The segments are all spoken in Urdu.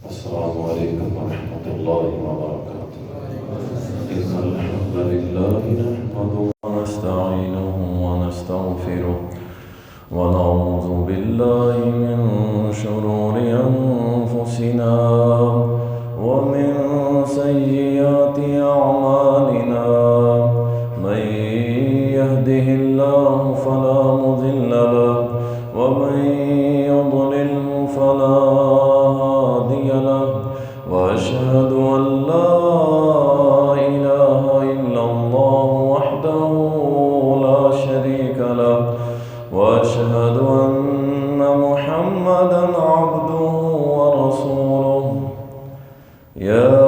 السلام عليكم ورحمة الله وبركاته. إن الحمد لله نحمده ونستعينه ونستغفره ونعوذ بالله من شرور أنفسنا ومن سيئات أعمالنا. من يهده الله فلا مضل له ومن يضلله فلا هادي له. وأشهد أن لا إله إلا الله وحده لا شريك له. وأشهد أن محمدا عبده ورسوله. يا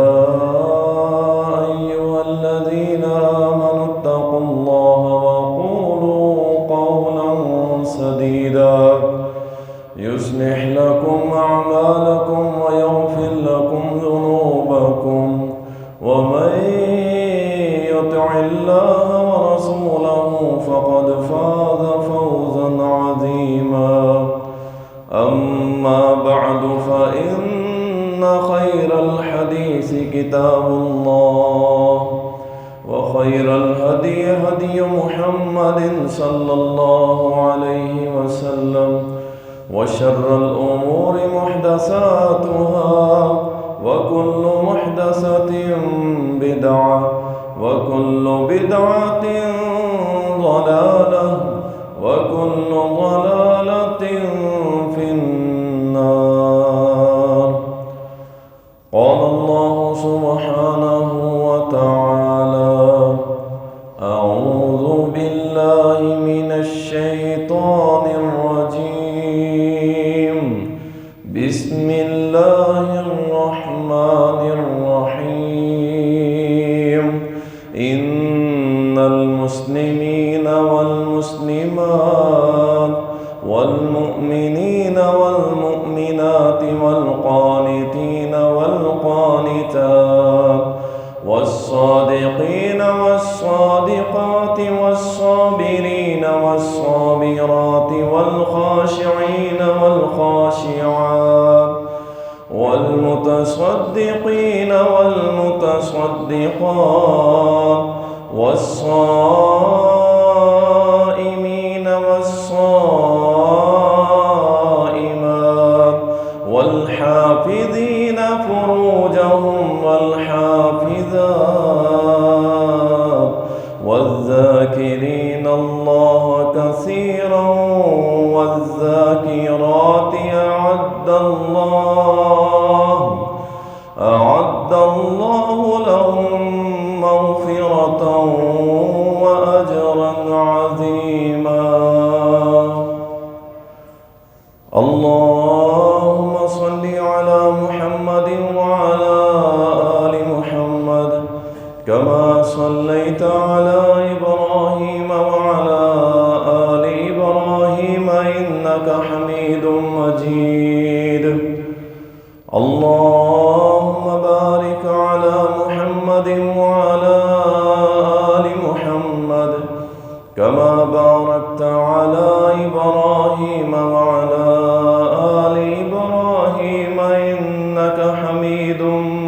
أيها الذين آمنوا اتقوا الله وقولوا قولا سديدا يصلح لكم أعمالكم ويغفر لكم ذنوبكم. ومن يطع الله ورسوله فقد فاز فوزا عظيما. أما بعد فإن خير الحديث كتاب الله وخير الهدي هدي محمد صلى الله عليه وسلم وشر الأمور محدثاتها وكل محدثة بدعة وكل بدعة ضلالة وكل ضلالة في النار. قال الله سبحانه وتعالى: أعوذ بالله من الشيطان الرجيم. بسم الله الرحمن الرحيم. إن المسلمين والمسلمات والمؤمنين والمؤمنات والقانتين والقانتات والصادقين والصادقات والصابرين والصابرات والخاشعين والخاشعات والمتصدقين والمتصدقات والصائمين والصائمات والحافظين فروجهم والحافظات والذاكرين الله كثيرا والذاكرات أعد الله لهم مغفرة وأجرا عظيما. اللهم صل على محمد وعلى آل محمد كما صليت على إبراهيم وعلى آل إبراهيم إنك حميد مجيد. اللهم بارك على محمد وعلى آل محمد كما باركت على إبراهيم وعلى آل إبراهيم إنك حميد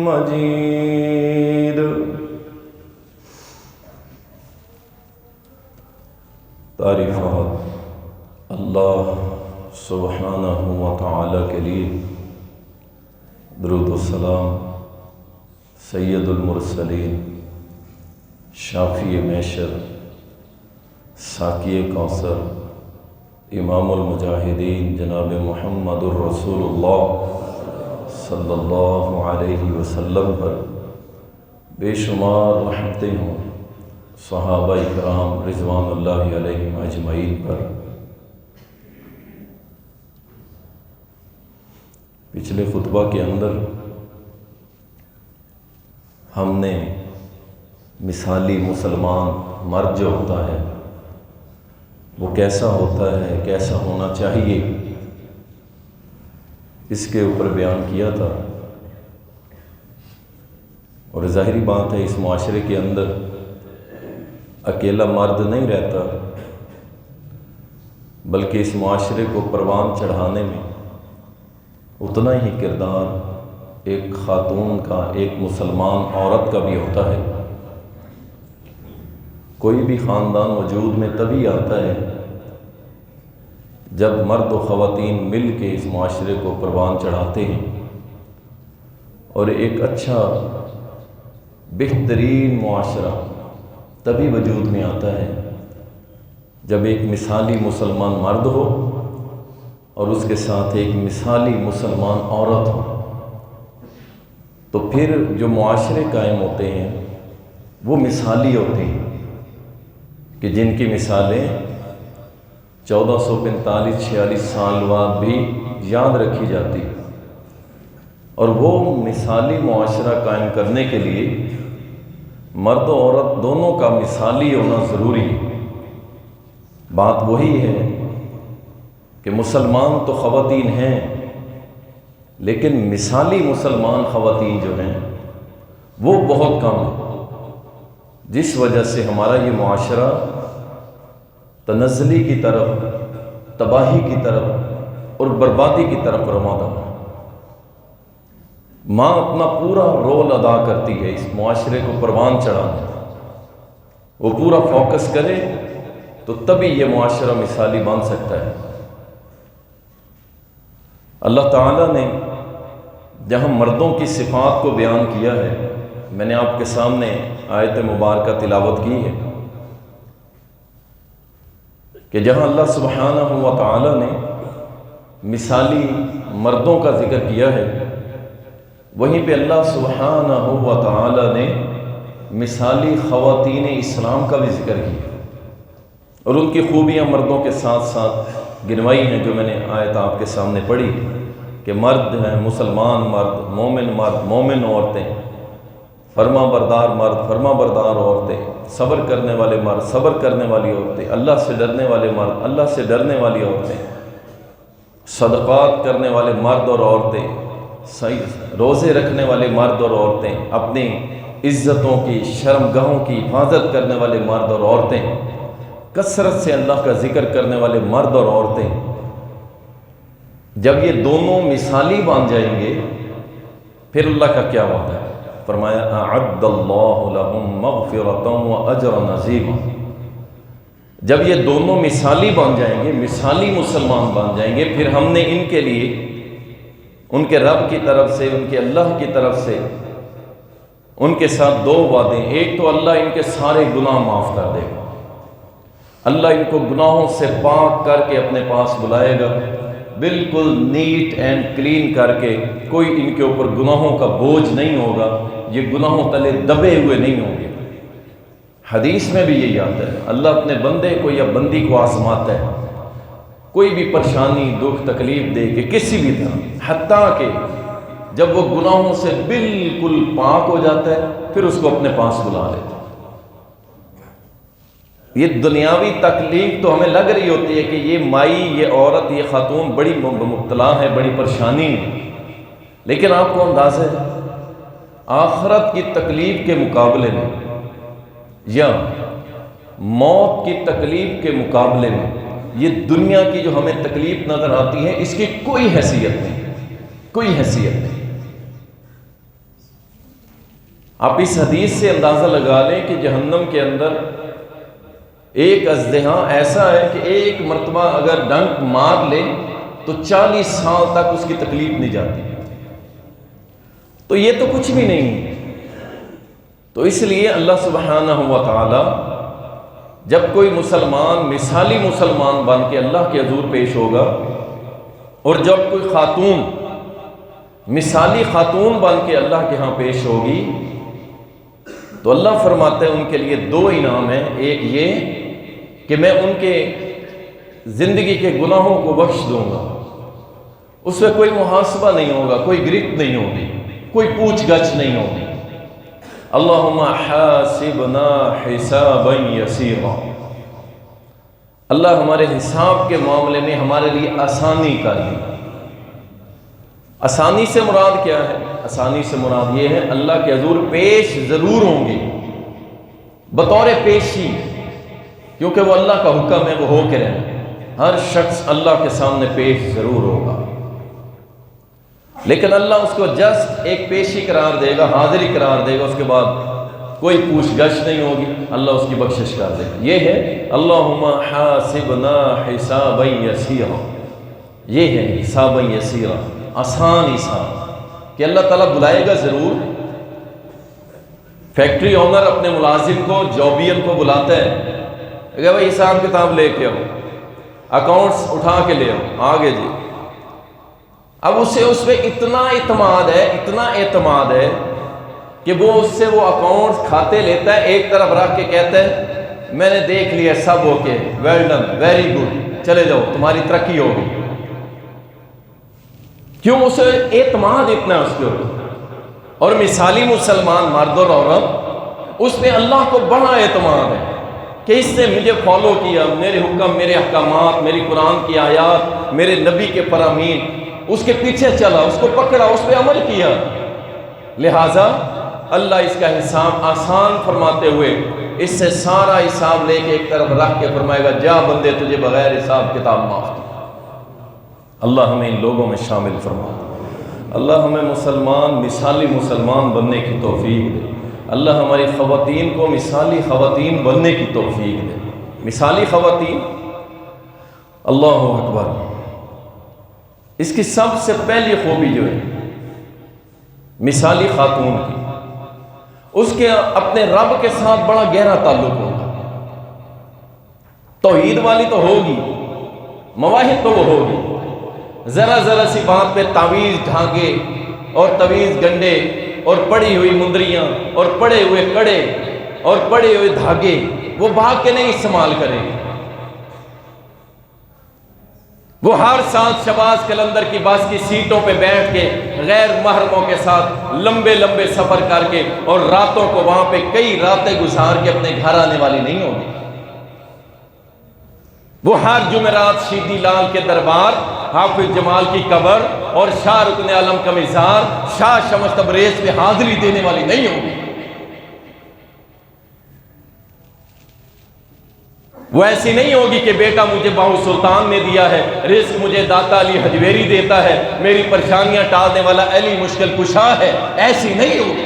مجيد. تعریفات اللہ سبحانہ و تعالی کے لیے، درود و سلام سید المرسلین، شافی محشر، ساقی کوثر، امام المجاہدین جناب محمد الرسول اللہ صلی اللہ علیہ وسلم پر بے شمار رحمتیں ہوں، صحابہ کرام رضوان اللہ علیہم اجمعین پر۔ پچھلے خطبہ کے اندر ہم نے مثالی مسلمان مرد جو ہوتا ہے وہ کیسا ہوتا ہے، کیسا ہونا چاہیے، اس کے اوپر بیان کیا تھا۔ اور ظاہری بات ہے اس معاشرے کے اندر اکیلا مرد نہیں رہتا، بلکہ اس معاشرے کو پروان چڑھانے میں اتنا ہی کردار ایک خاتون کا، ایک مسلمان عورت کا بھی ہوتا ہے۔ کوئی بھی خاندان وجود میں تبھی آتا ہے جب مرد و خواتین مل کے اس معاشرے کو پروان چڑھاتے ہیں، اور ایک اچھا بہترین معاشرہ تبھی وجود میں آتا ہے جب ایک مثالی مسلمان مرد ہو اور اس کے ساتھ ایک مثالی مسلمان عورت ہو۔ تو پھر جو معاشرے قائم ہوتے ہیں وہ مثالی ہوتے ہیں، کہ جن کی مثالیں 1445-46 سال بعد بھی یاد رکھی جاتی، اور وہ مثالی معاشرہ قائم کرنے کے لیے مرد و عورت دونوں کا مثالی ہونا ضروری ہے۔ بات وہی ہے کہ مسلمان تو خواتین ہیں، لیکن مثالی مسلمان خواتین جو ہیں وہ بہت کم ہیں، جس وجہ سے ہمارا یہ معاشرہ تنزلی کی طرف، تباہی کی طرف اور بربادی کی طرف رواں ہے۔ ماں اپنا پورا رول ادا کرتی ہے اس معاشرے کو پروان چڑھانے، وہ پورا فوکس کرے تو تبھی یہ معاشرہ مثالی بن سکتا ہے۔ اللہ تعالیٰ نے جہاں مردوں کی صفات کو بیان کیا ہے، میں نے آپ کے سامنے آیت مبارکہ تلاوت کی ہے کہ جہاں اللہ سبحانہ و تعالیٰ نے مثالی مردوں کا ذکر کیا ہے، وہیں پہ اللہ سبحانہ و تعالیٰ نے مثالی خواتین اسلام کا بھی ذکر کیا اور ان کی خوبیاں مردوں کے ساتھ ساتھ گنوائی ہیں، جو میں نے آیت آپ کے سامنے پڑھی کہ مرد ہیں، مسلمان مرد، مومن عورتیں، فرما بردار مرد، فرما بردار عورتیں، صبر کرنے والے مرد، صبر کرنے والی عورتیں، اللہ سے ڈرنے والے مرد، اللہ سے ڈرنے والی عورتیں، صدقات کرنے والے مرد اور عورتیں، روزے رکھنے والے مرد اور عورتیں، اپنی عزتوں کی، شرمگاہوں کی حفاظت کرنے والے مرد اور عورتیں، کثرت سے اللہ کا ذکر کرنے والے مرد اور عورتیں۔ جب یہ دونوں مثالی بن جائیں گے پھر اللہ کا کیا وعدہ ہے؟ فرمایا اعد اللہ لہم مغفرۃ واجرا عظیما۔ جب یہ دونوں مثالی بن جائیں گے، مثالی مسلمان بن جائیں گے، پھر ہم نے ان کے لیے ان کے رب کی طرف سے، ان کے اللہ کی طرف سے ان کے ساتھ دو وعدے۔ ایک تو اللہ ان کے سارے گناہ معاف کر دے گا، اللہ ان کو گناہوں سے پاک کر کے اپنے پاس بلائے گا، بالکل نیٹ اینڈ کلین کر کے، کوئی ان کے اوپر گناہوں کا بوجھ نہیں ہوگا، یہ گناہوں تلے دبے ہوئے نہیں ہوں گے۔ حدیث میں بھی یہی آتا ہے، اللہ اپنے بندے کو یا بندی کو آزماتا ہے، کوئی بھی پریشانی، دکھ، تکلیف دے کے کسی بھی طرح، حتیٰ کہ جب وہ گناہوں سے بالکل پاک ہو جاتا ہے پھر اس کو اپنے پاس بلا لیتا ہے۔ یہ دنیاوی تکلیف تو ہمیں لگ رہی ہوتی ہے کہ یہ مائی، یہ عورت، یہ خاتون بڑی مبتلا ہے، بڑی پریشانی ہے، لیکن آپ کو اندازہ ہے آخرت کی تکلیف کے مقابلے میں یا موت کی تکلیف کے مقابلے میں یہ دنیا کی جو ہمیں تکلیف نظر آتی ہے اس کی کوئی حیثیت نہیں، کوئی حیثیت نہیں۔ آپ اس حدیث سے اندازہ لگا لیں کہ جہنم کے اندر ایک اژدہا ایسا ہے کہ ایک مرتبہ اگر ڈنک مار لے تو 40 سال تک اس کی تکلیف نہیں جاتی، تو یہ تو کچھ بھی نہیں۔ تو اس لیے اللہ سبحانہ و تعالی جب کوئی مسلمان مثالی مسلمان بن کے اللہ کے حضور پیش ہوگا، اور جب کوئی خاتون مثالی خاتون بن کے اللہ کے ہاں پیش ہوگی، تو اللہ فرماتے ہیں ان کے لیے دو انعام ہیں۔ ایک یہ کہ میں ان کے زندگی کے گناہوں کو بخش دوں گا، اس میں کوئی محاسبہ نہیں ہوگا، کوئی گرفت نہیں ہوگی، کوئی پوچھ گچھ نہیں ہوگی۔ اللہم حاسبنا حسابا یسیرا، اللہ ہمارے حساب کے معاملے میں ہمارے لیے آسانی کر دی۔ آسانی سے مراد کیا ہے؟ آسانی سے مراد یہ ہے اللہ کے حضور پیش ضرور ہوں گے، بطور پیشی، کیونکہ وہ اللہ کا حکم ہے، وہ ہو کے رہنا۔ ہر شخص اللہ کے سامنے پیش ضرور ہوگا۔ لیکن اللہ اس کو جسٹ ایک پیشی قرار دے گا، حاضری قرار دے گا، اس کے بعد کوئی پوچھ گچھ نہیں ہوگی، اللہ اس کی بخشش کر دے گا۔ یہ ہے اللہم حاسبنا حسابا یسیرا، یہ ہے حسابا یسیرا، آسان حساب کہ اللہ تعالیٰ بلائے گا ضرور۔ فیکٹری اونر اپنے ملازم کو، جابین کو بلاتا ہے کہ بھائی حساب کتاب لے کے آؤ، اکاؤنٹس اٹھا کے لے آؤ، آگے جی۔ اب اسے اس پہ اتنا اعتماد ہے کہ وہ اس سے وہ اکاؤنٹس کھاتے لیتا ہے، ایک طرف رکھ کے کہتا ہے میں نے دیکھ لیا سب okay, well done, very good, چلے جاؤ تمہاری ترقی ہوگی۔ کیوں؟ اسے اعتماد اتنا ہے اس کے اوپر۔ اور مثالی مسلمان مرد اور عورت، اس نے اللہ کو بڑا اعتماد ہے کہ اس نے مجھے فالو کیا، میرے حکم، میرے احکامات، میری قرآن کی آیات، میرے نبی کے فرامین، اس کے پیچھے چلا، اس کو پکڑا، اس پہ عمل کیا، لہٰذا اللہ اس کا حساب آسان فرماتے ہوئے اس سے سارا حساب لے کے ایک طرف رکھ کے فرمائے گا جا بندے تجھے بغیر حساب کتاب معاف کیا۔ اللہ ہمیں ان لوگوں میں شامل فرما، اللہ ہمیں مسلمان، مثالی مسلمان بننے کی توفیق دے، اللہ ہماری خواتین کو مثالی خواتین بننے کی توفیق دے۔ مثالی خواتین، اللہ اکبر، اس کی سب سے پہلی خوبی جو ہے مثالی خاتون کی، اس کے اپنے رب کے ساتھ بڑا گہرا تعلق ہوگا۔ توحید والی تو ہوگی، مواہب تو وہ ہوگی، ذرا ذرا سی بات پہ تعویذ ڈھانگے اور تویز گنڈے اور پڑی ہوئی مندریاں اور پڑے ہوئے کڑے اور پڑے ہوئے دھاگے وہ بھاگ کے نہیں استعمال کرے گی۔ وہ ہر سال شہباز کلندر کی بس کی سیٹوں پہ بیٹھ کے غیر محرموں کے ساتھ لمبے لمبے سفر کر کے اور راتوں کو وہاں پہ کئی راتیں گزار کے اپنے گھر آنے والی نہیں ہوگی۔ وہ ہر جمعرات شیدی لال کے دربار، حافظ جمال کی قبر اور شاہ رکن عالم کا مزار، شاہ شمس تبریز پہ حاضری دینے والی نہیں ہوگی۔ وہ ایسی نہیں ہوگی کہ بیٹا مجھے باہو سلطان نے دیا ہے، رزق مجھے داتا علی حجویری دیتا ہے، میری پریشانیاں ٹالنے والا علی مشکل کشا ہے، ایسی نہیں ہوگی۔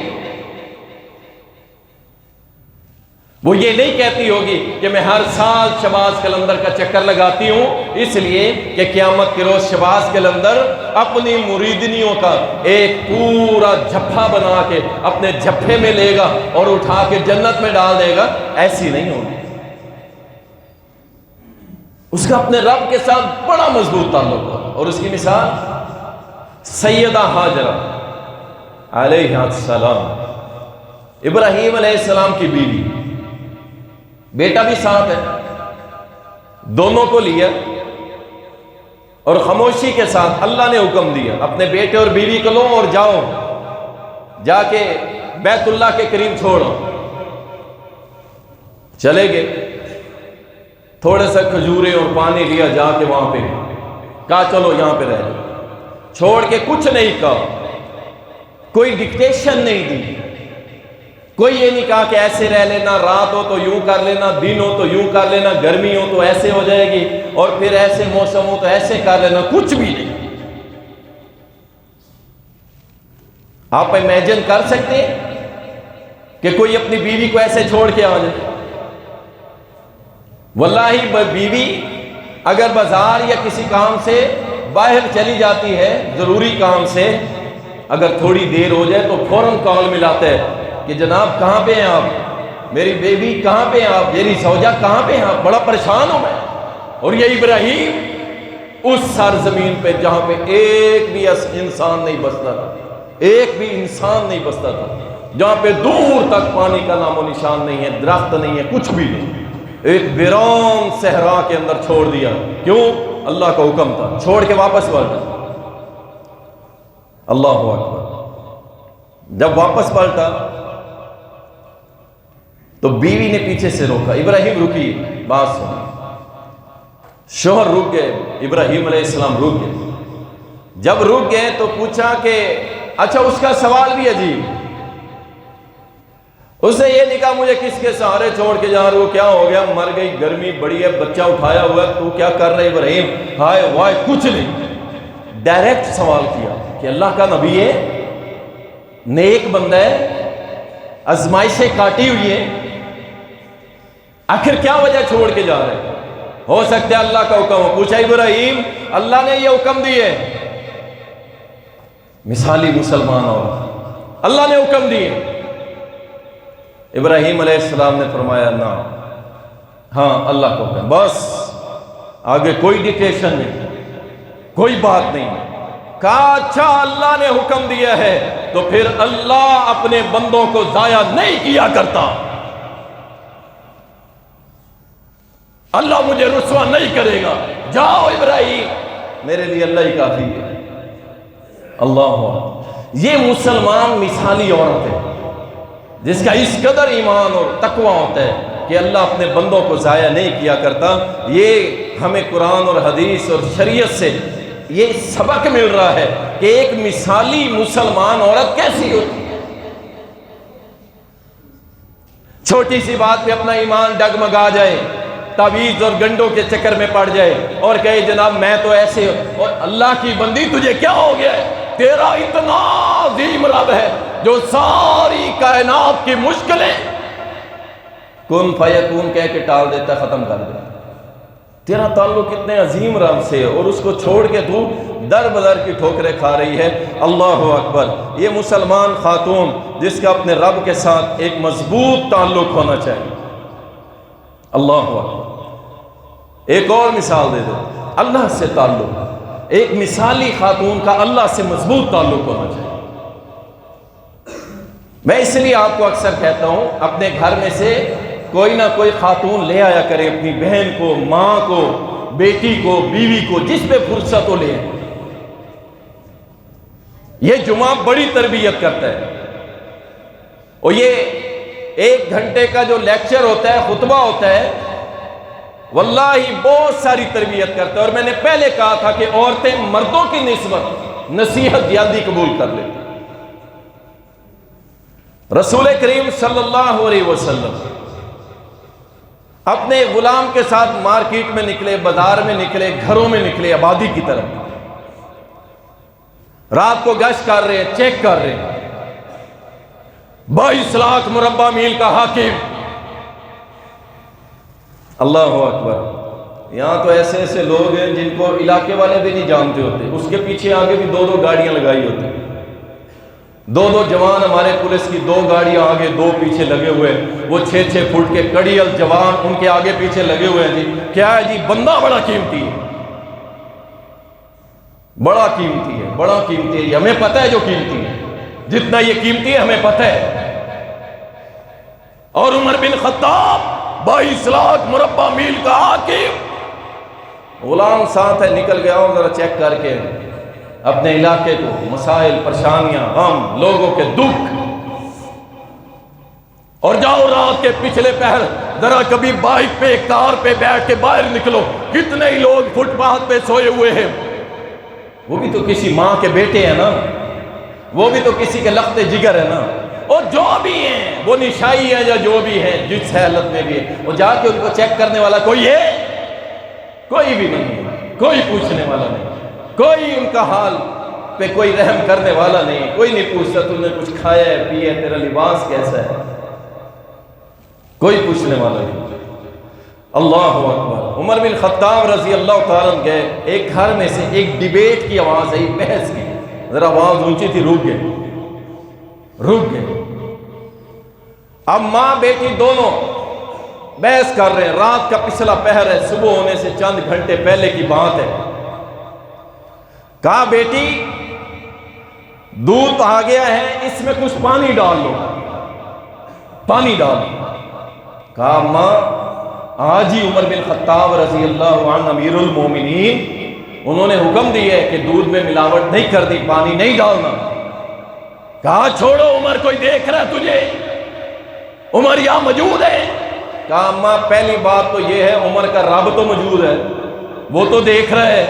وہ یہ نہیں کہتی ہوگی کہ میں ہر سال شہباز کلندر کا چکر لگاتی ہوں اس لیے کہ قیامت کے روز شہباز کلندر اپنی مریدنیوں کا ایک پورا جھپا بنا کے اپنے جھپے میں لے گا اور اٹھا کے جنت میں ڈال دے گا، ایسی نہیں ہوگی۔ اس کا اپنے رب کے ساتھ بڑا مضبوط تعلق ہوگا۔ اور اس کی مثال سیدہ ہاجرہ علیہ السلام، ابراہیم علیہ السلام کی بیوی، بیٹا بھی ساتھ ہے، دونوں کو لیا اور خاموشی کے ساتھ اللہ نے حکم دیا اپنے بیٹے اور بیوی کو لو اور جاؤ، جا کے بیت اللہ کے قریب چھوڑو۔ چلے گئے، تھوڑے سا کھجورے اور پانی لیا، جا کے وہاں پہ کہا چلو یہاں پہ رہ جاؤ، چھوڑ کے کچھ نہیں کہا، کوئی ڈکٹیشن نہیں دی، کوئی یہ نہیں کہا کہ ایسے رہ لینا، رات ہو تو یوں کر لینا، دن ہو تو یوں کر لینا، گرمی ہو تو ایسے ہو جائے گی اور پھر ایسے موسم ہو تو ایسے کر لینا، کچھ بھی نہیں۔ آپ امیجن کر سکتے ہیں کہ کوئی اپنی بیوی کو ایسے چھوڑ کے آ جائے؟ واللہ بیوی اگر بازار یا کسی کام سے باہر چلی جاتی ہے، ضروری کام سے، اگر تھوڑی دیر ہو جائے تو فوراً کال ملاتا ہے کہ جناب کہاں پہ ہیں آپ، میری بیوی کہاں پہ ہیں آپ، میری زوجہ کہاں پہ ہیں آپ، بڑا پریشان ہوں میں۔ اور یہ ابراہیم اس سرزمین پہ جہاں پہ ایک بھی انسان نہیں بستا تھا، ایک بھی انسان نہیں بستا تھا، جہاں پہ دور تک پانی کا نام و نشان نہیں ہے، درخت نہیں ہے، کچھ بھی نہیں، ایک ویران صحرا کے اندر چھوڑ دیا۔ کیوں؟ اللہ کا حکم تھا، چھوڑ کے واپس پلٹا۔ اللہ اکبر۔ جب واپس پلٹا تو بیوی نے پیچھے سے روکا، ابراہیم رکی، بات سن۔ شوہر رک گئے، ابراہیم علیہ السلام رک گئے۔ جب رک گئے تو پوچھا کہ اچھا، اس کا سوال بھی عجیب، اس نے یہ نہیں کہا مجھے کس کے سہارے چھوڑ کے جا رہے ہو، کیا ہو گیا، مر گئی، گرمی بڑی ہے، بچہ اٹھایا ہوا ہے، تو کیا کر رہے ابراہیم، ہائے وائے، کچھ نہیں، ڈائریکٹ سوال کیا کہ اللہ کا نبی ہے، نیک بندہ ہے، آزمائشیں کاٹی ہوئی ہے، آخر کیا وجہ چھوڑ کے جا رہے ہیں؟ ہو سکتا ہے اللہ کا حکم ہو۔ پوچھا ابراہیم، اللہ نے یہ حکم دیے؟ مثالی مسلمان عورت، اللہ نے حکم دیے؟ ابراہیم علیہ السلام نے فرمایا نہ، ہاں اللہ کا حکم، بس آگے کوئی ڈکٹیشن نہیں، کوئی بات نہیں۔ کہا اچھا اللہ نے حکم دیا ہے تو پھر اللہ اپنے بندوں کو ضائع نہیں کیا کرتا، اللہ مجھے رسوا نہیں کرے گا، جاؤ ابراہیم، میرے لیے اللہ ہی کافی ہے۔ اللہ، یہ مسلمان مثالی عورت ہے جس کا اس قدر ایمان اور تقوی ہوتا ہے کہ اللہ اپنے بندوں کو ضائع نہیں کیا کرتا۔ یہ ہمیں قرآن اور حدیث اور شریعت سے یہ سبق مل رہا ہے کہ ایک مثالی مسلمان عورت کیسی ہوتی ہے۔ چھوٹی سی بات پہ اپنا ایمان ڈگمگا جائے، تعویذ اور گنڈوں کے چکر میں پڑ جائے اور کہے جناب میں تو ایسے، اور اللہ کی بندی تجھے کیا ہو گیا ہے؟ تیرا اتنا عظیم رب ہے جو ساری کائنات کی مشکلیں کن فیکون کہہ کے ٹال دیتا، ختم کر دیتا۔ تیرا تعلق اتنے عظیم رب سے ہے اور اس کو چھوڑ کے تو در بدر کی ٹھوکریں کھا رہی ہے۔ اللہ اکبر۔ یہ مسلمان خاتون جس کا اپنے رب کے ساتھ ایک مضبوط تعلق ہونا چاہیے۔ اللہ اکبر۔ ایک اور مثال دے دو، اللہ سے تعلق، ایک مثالی خاتون کا اللہ سے مضبوط تعلق ہونا چاہیے۔ میں اس لیے آپ کو اکثر کہتا ہوں اپنے گھر میں سے کوئی نہ کوئی خاتون لے آیا کرے، اپنی بہن کو، ماں کو، بیٹی کو، بیوی کو، جس پہ فرصت ہو لے آئے۔ یہ جمعہ بڑی تربیت کرتا ہے، اور یہ 1 گھنٹے کا جو لیکچر ہوتا ہے، خطبہ ہوتا ہے، واللہ بہت ساری تربیت کرتا ہے۔ اور میں نے پہلے کہا تھا کہ عورتیں مردوں کی نسبت نصیحت جلدی قبول کر لیتی۔ رسول کریم صلی اللہ علیہ وسلم اپنے غلام کے ساتھ مارکیٹ میں نکلے، بازار میں نکلے، گھروں میں نکلے، آبادی کی طرف، رات کو گشت کر رہے ہیں، چیک کر رہے ہیں۔ 22 لاکھ مربع میل کا حاکم، اللہ اکبر۔ یہاں تو ایسے ایسے لوگ ہیں جن کو علاقے والے بھی نہیں جانتے ہوتے، اس کے پیچھے آگے بھی 2 گاڑیاں لگائی ہوتی ہیں، 2 جوان ہمارے پولیس کی، 2 گاڑیاں آگے 2 پیچھے لگے ہوئے، وہ 6 فٹ کے کڑیل جوان ان کے آگے پیچھے لگے ہوئے ہیں۔ جی کیا ہے جی؟ بندہ بڑا قیمتی ہے، بڑا قیمتی ہے، بڑا قیمتی ہے، یہ ہمیں پتہ ہے جو قیمتی ہے، جتنا یہ قیمتی ہے ہمیں پتہ ہے۔ اور عمر بن خطاب 22 لاکھ مربع میل کا حاکم، غلام ساتھ ہے، نکل گیا ہوں ذرا چیک کر کے اپنے علاقے کو، مسائل، پریشانیاں، غم، لوگوں کے دکھ، اور جاؤ رات کے پچھلے پہر ذرا کبھی بائک پہ، کار پہ بیٹھ کے باہر نکلو، کتنے ہی لوگ فٹ پاتھ پہ سوئے ہوئے ہیں۔ وہ بھی تو کسی ماں کے بیٹے ہیں نا، وہ بھی تو کسی کے لخت جگر ہے نا، اور جو بھی ہیں وہ نشائی ہیں یا جو بھی ہیں، جس حالت میں بھی ہے، وہ جا کے ان کو چیک کرنے والا کوئی ہے؟ کوئی بھی نہیں، کوئی پوچھنے والا نہیں، کوئی ان کا حال پہ کوئی رحم کرنے والا نہیں، کوئی نہیں پوچھتا تم نے کچھ کھایا ہے، پیا ہے، تیرا لباس کیسا ہے، کوئی پوچھنے والا نہیں۔ اللہ اکبر۔ عمر بن خطاب رضی اللہ تعالیٰ عنہ گئے، ایک گھر میں سے ایک ڈیبیٹ کی آواز آئی، بحث کی، ذرا آواز اونچی تھی، رک گئے۔ اب ماں بیٹی دونوں بحث کر رہے ہیں، رات کا پچھلا پہر ہے، صبح ہونے سے چند گھنٹے پہلے کی بات ہے۔ کہا بیٹی دودھ آ گیا ہے، اس میں کچھ پانی ڈال لو، پانی ڈال لو۔ کہا ماں آج ہی عمر بن خطاب رضی اللہ عنہ امیر المومنین انہوں نے حکم دیا ہے کہ دودھ میں ملاوٹ نہیں کرنی، پانی نہیں ڈالنا۔ کہا چھوڑو عمر، کوئی دیکھ رہا ہے تجھے، عمر یہاں موجود ہے۔ کہا ماں پہلی بات تو یہ ہے عمر کا رب تو موجود ہے، وہ تو دیکھ رہا ہے،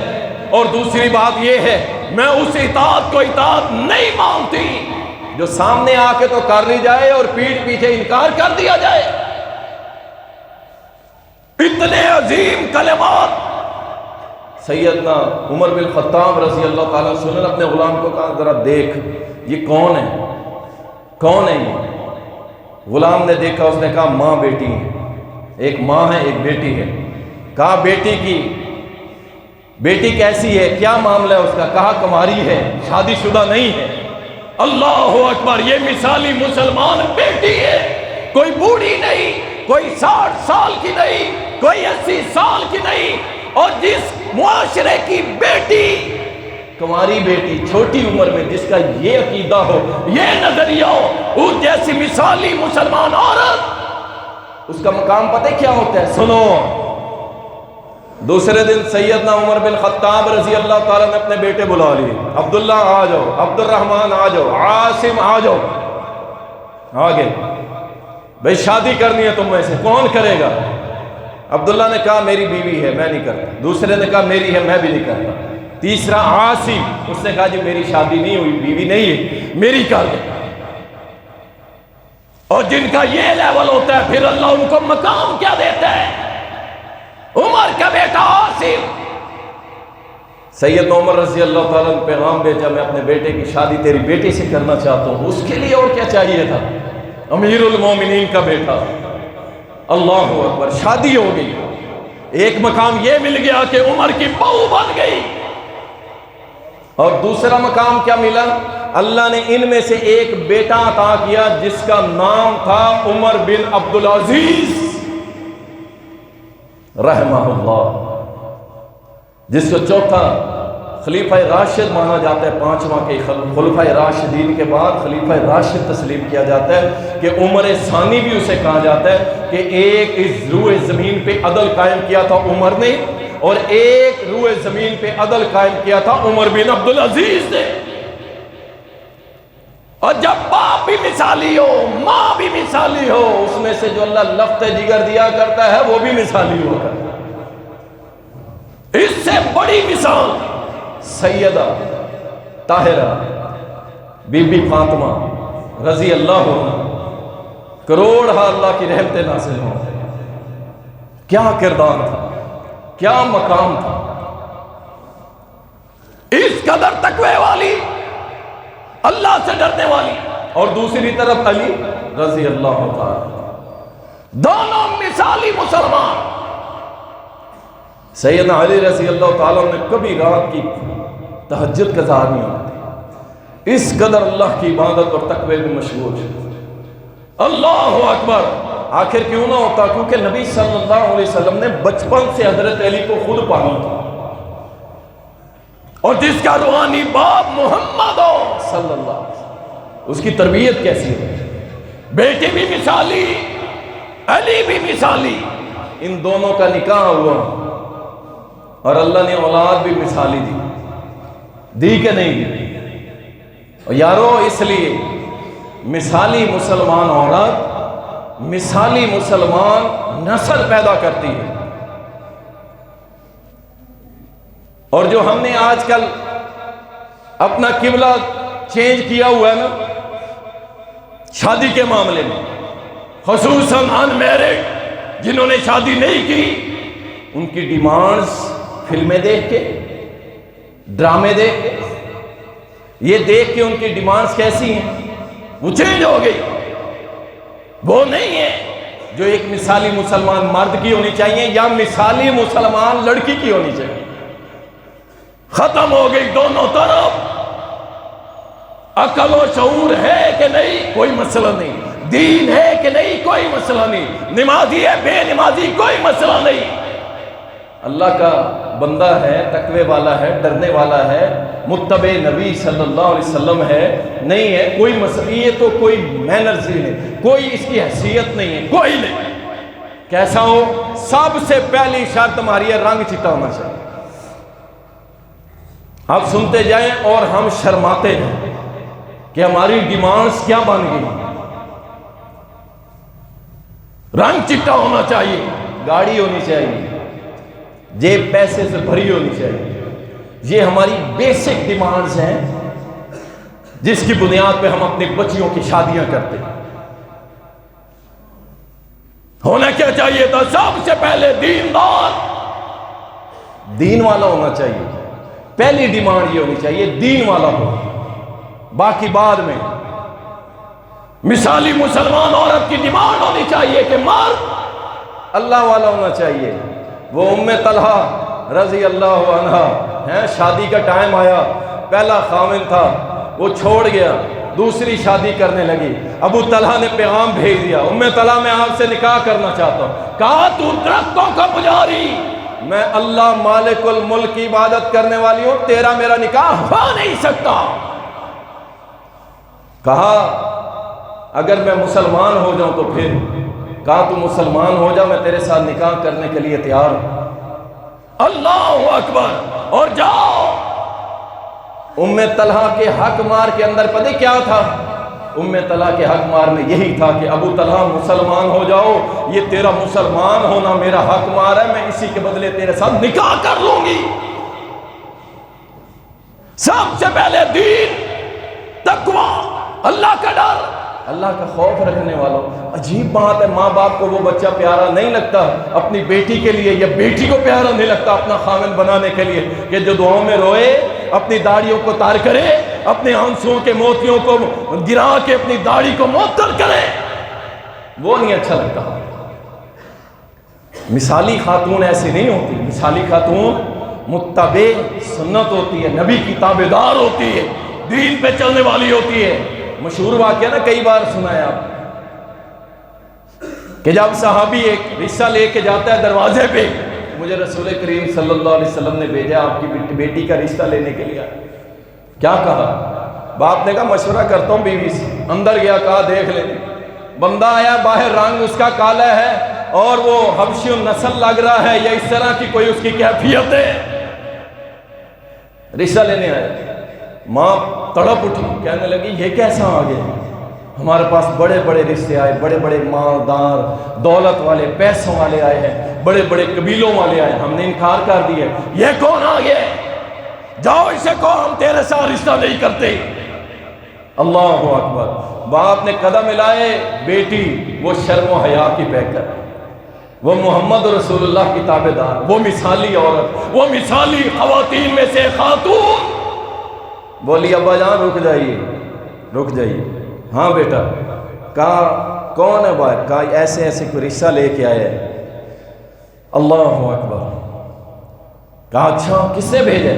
اور دوسری بات یہ ہے میں اس اطاعت کو اطاعت نہیں مانتی جو سامنے آ کے تو کر لی جائے اور پیٹھ پیچھے انکار کر دیا جائے۔ اتنے عظیم کلمات سیدنا عمر بن خطاب رضی اللہ تعالیٰ عنہ نے اپنے غلام کو کہا ذرا دیکھ یہ کون ہے، کون ہے یہ؟ غلام نے دیکھا، اس نے کہا ماں بیٹی ہے، ایک ماں ہے ایک بیٹی ہے۔ کہا بیٹی کیسی ہے، کیا معاملہ ہے اس کا؟ کہا کماری ہے، شادی شدہ نہیں ہے۔ اللہ اکبر، یہ مثالی مسلمان بیٹی ہے، کوئی بوڑھی نہیں، کوئی 60 سال کی نہیں، کوئی 80 سال کی نہیں، اور جس معاشرے کی بیٹی، کماری بیٹی چھوٹی عمر میں جس کا یہ عقیدہ ہو، یہ نظریہ ہو، اس جیسی مثالی مسلمان عورت، اس کا مقام پتہ کیا ہوتا ہے؟ سنو، دوسرے دن سیدنا عمر بن خطاب رضی اللہ تعالیٰ نے اپنے بیٹے بلا لیے، عبداللہ آ جاؤ، عبد الرحمن آ جاؤ، عاصم آ جاؤ، آگے بھئی شادی کرنی ہے تم میں سے کون کرے گا؟ عبداللہ نے کہا میری بیوی ہے میں نہیں کرتا، دوسرے نے کہا میری ہے میں بھی نہیں کرتا، تیسرا عاصم، اس نے کہا جی میری شادی نہیں ہوئی، بیوی نہیں ہے، میری کر دے۔ اور جن کا یہ لیول ہوتا ہے پھر اللہ ان کو مقام کیا دیتا ہے؟ عمر کا بیٹا عاصم، سیدنا عمر رضی اللہ تعالیٰ نے پیغام بھیجا میں اپنے بیٹے کی شادی تیری بیٹی سے کرنا چاہتا ہوں۔ اس کے لیے اور کیا چاہیے تھا؟ امیر المومنین کا بیٹا، اللہ اکبر، شادی ہو گئی۔ ایک مقام یہ مل گیا کہ عمر کی بہو بن گئی، اور دوسرا مقام کیا ملا؟ اللہ نے ان میں سے ایک بیٹا عطا کیا جس کا نام تھا عمر بن عبدالعزیز رحمہ اللہ، جس کو چوتھا خلیفہ راشد مانا جاتا ہے، پانچواں کے خلفۂ راشدین کے بعد خلیفہ راشد تسلیم کیا جاتا ہے، کہ عمر ثانی بھی اسے کہا جاتا ہے کہ ایک اس روئے زمین پہ عدل قائم کیا تھا عمر نے، اور ایک روئے زمین پہ عدل قائم کیا تھا عمر بن عبدالعزیز نے۔ اور جب باپ بھی مثالی ہو، ماں بھی مثالی ہو، اس میں سے جو اللہ لفظ جگر دیا کرتا ہے وہ بھی مثالی ہو کرتا ہے۔ اس سے بڑی مثال سیدہ طاہرہ بی بی فاطمہ رضی اللہ عنہ، کروڑہا اللہ کی رحمت نازل ہوں۔ کیا کردار تھا، کیا مقام تھا، اس قدر تقوی والی، اللہ سے ڈرنے والی، اور دوسری طرف علی رضی اللہ تعالی، دونوں مثالی مسلمان۔ سیدنا علی رضی اللہ تعالیٰ نے کبھی رات کی تہجد قضا نہیں ہوتی، اس قدر اللہ کی عبادت اور تقوی میں مشغول ہے۔ اللہ اکبر، آخر کیوں نہ ہوتا؟ کیونکہ نبی صلی اللہ علیہ وسلم نے بچپن سے حضرت علی کو خود پالا تھا، اور جس کا روحانی باپ محمد ہو صلی اللہ علیہ وسلم، اس کی تربیت کیسی ہو؟ بیٹی بھی مثالی، علی بھی مثالی، ان دونوں کا نکاح ہوا، اور اللہ نے اولاد بھی مثالی دی کہ نہیں دی؟ اور یارو اس لیے مثالی مسلمان عورت، مثالی مسلمان نسل پیدا کرتی ہے۔ اور جو ہم نے آج کل اپنا قبلہ چینج کیا ہوا ہے نا شادی کے معاملے میں، خصوصاً ان میرڈ جنہوں نے شادی نہیں کی، ان کی ڈیمانڈز فلمیں دیکھ کے، ڈرامے دیکھ کے، یہ دیکھ کے ان کی ڈیمانڈز کیسی ہیں، وہ چینج ہو گئی۔ وہ نہیں ہے جو ایک مثالی مسلمان مرد کی ہونی چاہیے یا مثالی مسلمان لڑکی کی ہونی چاہیے، ختم ہو گئی دونوں طرف۔ عقل و شعور ہے کہ نہیں کوئی مسئلہ نہیں، دین ہے کہ نہیں کوئی مسئلہ نہیں، نمازی ہے بے نمازی کوئی مسئلہ نہیں، اللہ کا بندہ ہے، تقوی والا ہے، ڈرنے والا ہے، متبع نبی صلی اللہ علیہ وسلم ہے، نہیں ہے کوئی مسئلہ، یہ تو کوئی مینرز ہی نہیں، کوئی اس کی حیثیت نہیں ہے، کوئی نہیں۔ کیسا ہو؟ سب سے پہلی شرط ہماری ہے رنگ چٹا ہونا چاہیے۔ آپ سنتے جائیں اور ہم شرماتے ہیں کہ ہماری ڈیمانڈز کیا بن گئی۔ رنگ چٹا ہونا چاہیے، گاڑی ہونی چاہیے، جیب پیسے سے بھری ہونی چاہیے۔ یہ ہماری بیسک ڈیمانڈز ہیں جس کی بنیاد پہ ہم اپنی بچیوں کی شادیاں کرتے ہیں۔ ہونا کیا چاہیے تھا؟ سب سے پہلے دیندار، دین والا ہونا چاہیے. پہلی ڈیمانڈ یہ ہونی چاہیے دین والا ہو، باقی بعد میں. مثالی مسلمان عورت کی ڈیمانڈ ہونی چاہیے کہ مرد اللہ والا ہونا چاہیے. وہ ام طلحہ رضی اللہ عنہا ہے، شادی کا ٹائم آیا، پہلا خاوند تھا وہ چھوڑ گیا، دوسری شادی کرنے لگی. ابو طلحہ نے پیغام بھیج دیا، ام طلحہ میں آپ سے نکاح کرنا چاہتا ہوں. کہا تو درختوں کا پجاری، میں اللہ مالک الملک کی عبادت کرنے والی ہوں، تیرا میرا نکاح ہو نہیں سکتا. کہا اگر میں مسلمان ہو جاؤں تو پھر. کہا تو مسلمان ہو جا، میں تیرے ساتھ نکاح کرنے کے لیے تیار ہوں. اللہ اکبر. اور جاؤ. ام طلحہ کے حق مار کے اندر پتہ کیا تھا؟ ام طلحہ کے حق مار میں یہی تھا کہ ابو طلحہ مسلمان ہو جاؤ، یہ تیرا مسلمان ہونا میرا حق مار ہے، میں اسی کے بدلے تیرے ساتھ نکاح کر لوں گی. سب سے پہلے دین، تقوی، اللہ کا ڈر، اللہ کا خوف رکھنے والوں. عجیب بات ہے، ماں باپ کو وہ بچہ پیارا نہیں لگتا اپنی بیٹی کے لیے، یا بیٹی کو پیارا نہیں لگتا اپنا خامن بنانے کے لیے کہ جو دعاؤں میں روئے، اپنی داڑھیوں کو تار کرے، اپنے آنسوؤں کے موتیوں کو گرا کے اپنی داڑھی کو معطر کرے، وہ نہیں اچھا لگتا. مثالی خاتون ایسی نہیں ہوتی. مثالی خاتون متبع سنت ہوتی ہے، نبی کی تابعدار ہوتی ہے، دین پہ چلنے والی ہوتی ہے. مشہور واقعہ نا کئی بار سنا ہے آپ کہ جب صحابی ایک رشتہ لے کے جاتا ہے دروازے پہ، مجھے رسول کریم صلی اللہ علیہ وسلم نے بھیجا آپ کی بیٹی کا رشتہ لینے کے لیے. کیا کہا؟ باپ نے کہا مشورہ کرتا ہوں بیوی سے. اندر گیا، کہا دیکھ لے. بندہ آیا، باہر رنگ اس کا کالا ہے اور وہ حبشی النسل لگ رہا ہے، یا اس طرح کی کوئی اس کی کیفیت ہے. رشتہ لینے آیا. ماں تڑپ اٹھی، کہنے لگی یہ کیسا آ گیا؟ ہمارے پاس بڑے بڑے رشتے آئے، بڑے بڑے مالدار، دولت والے، پیسوں والے آئے ہیں، بڑے بڑے قبیلوں والے آئے، ہم نے انکار کر دیا. یہ کون آ گیا؟ جاؤ اسے کہو ہم تیرے ساتھ رشتہ نہیں کرتے. اللہ اکبر. باپ نے قدم ملائے، بیٹی وہ شرم و حیا کی پیکر، وہ محمد رسول اللہ کی تابعدار، وہ مثالی عورت، وہ مثالی خواتین میں سے خاتون. بولی ابا جان رک جائیے، رک جائیے. ہاں بیٹا. کہا کون ہے باہر؟ کہا ایسے ایسے کوئی رشتہ لے کے آئے. اللہ اکبر. کہا اچھا کس نے بھیجا؟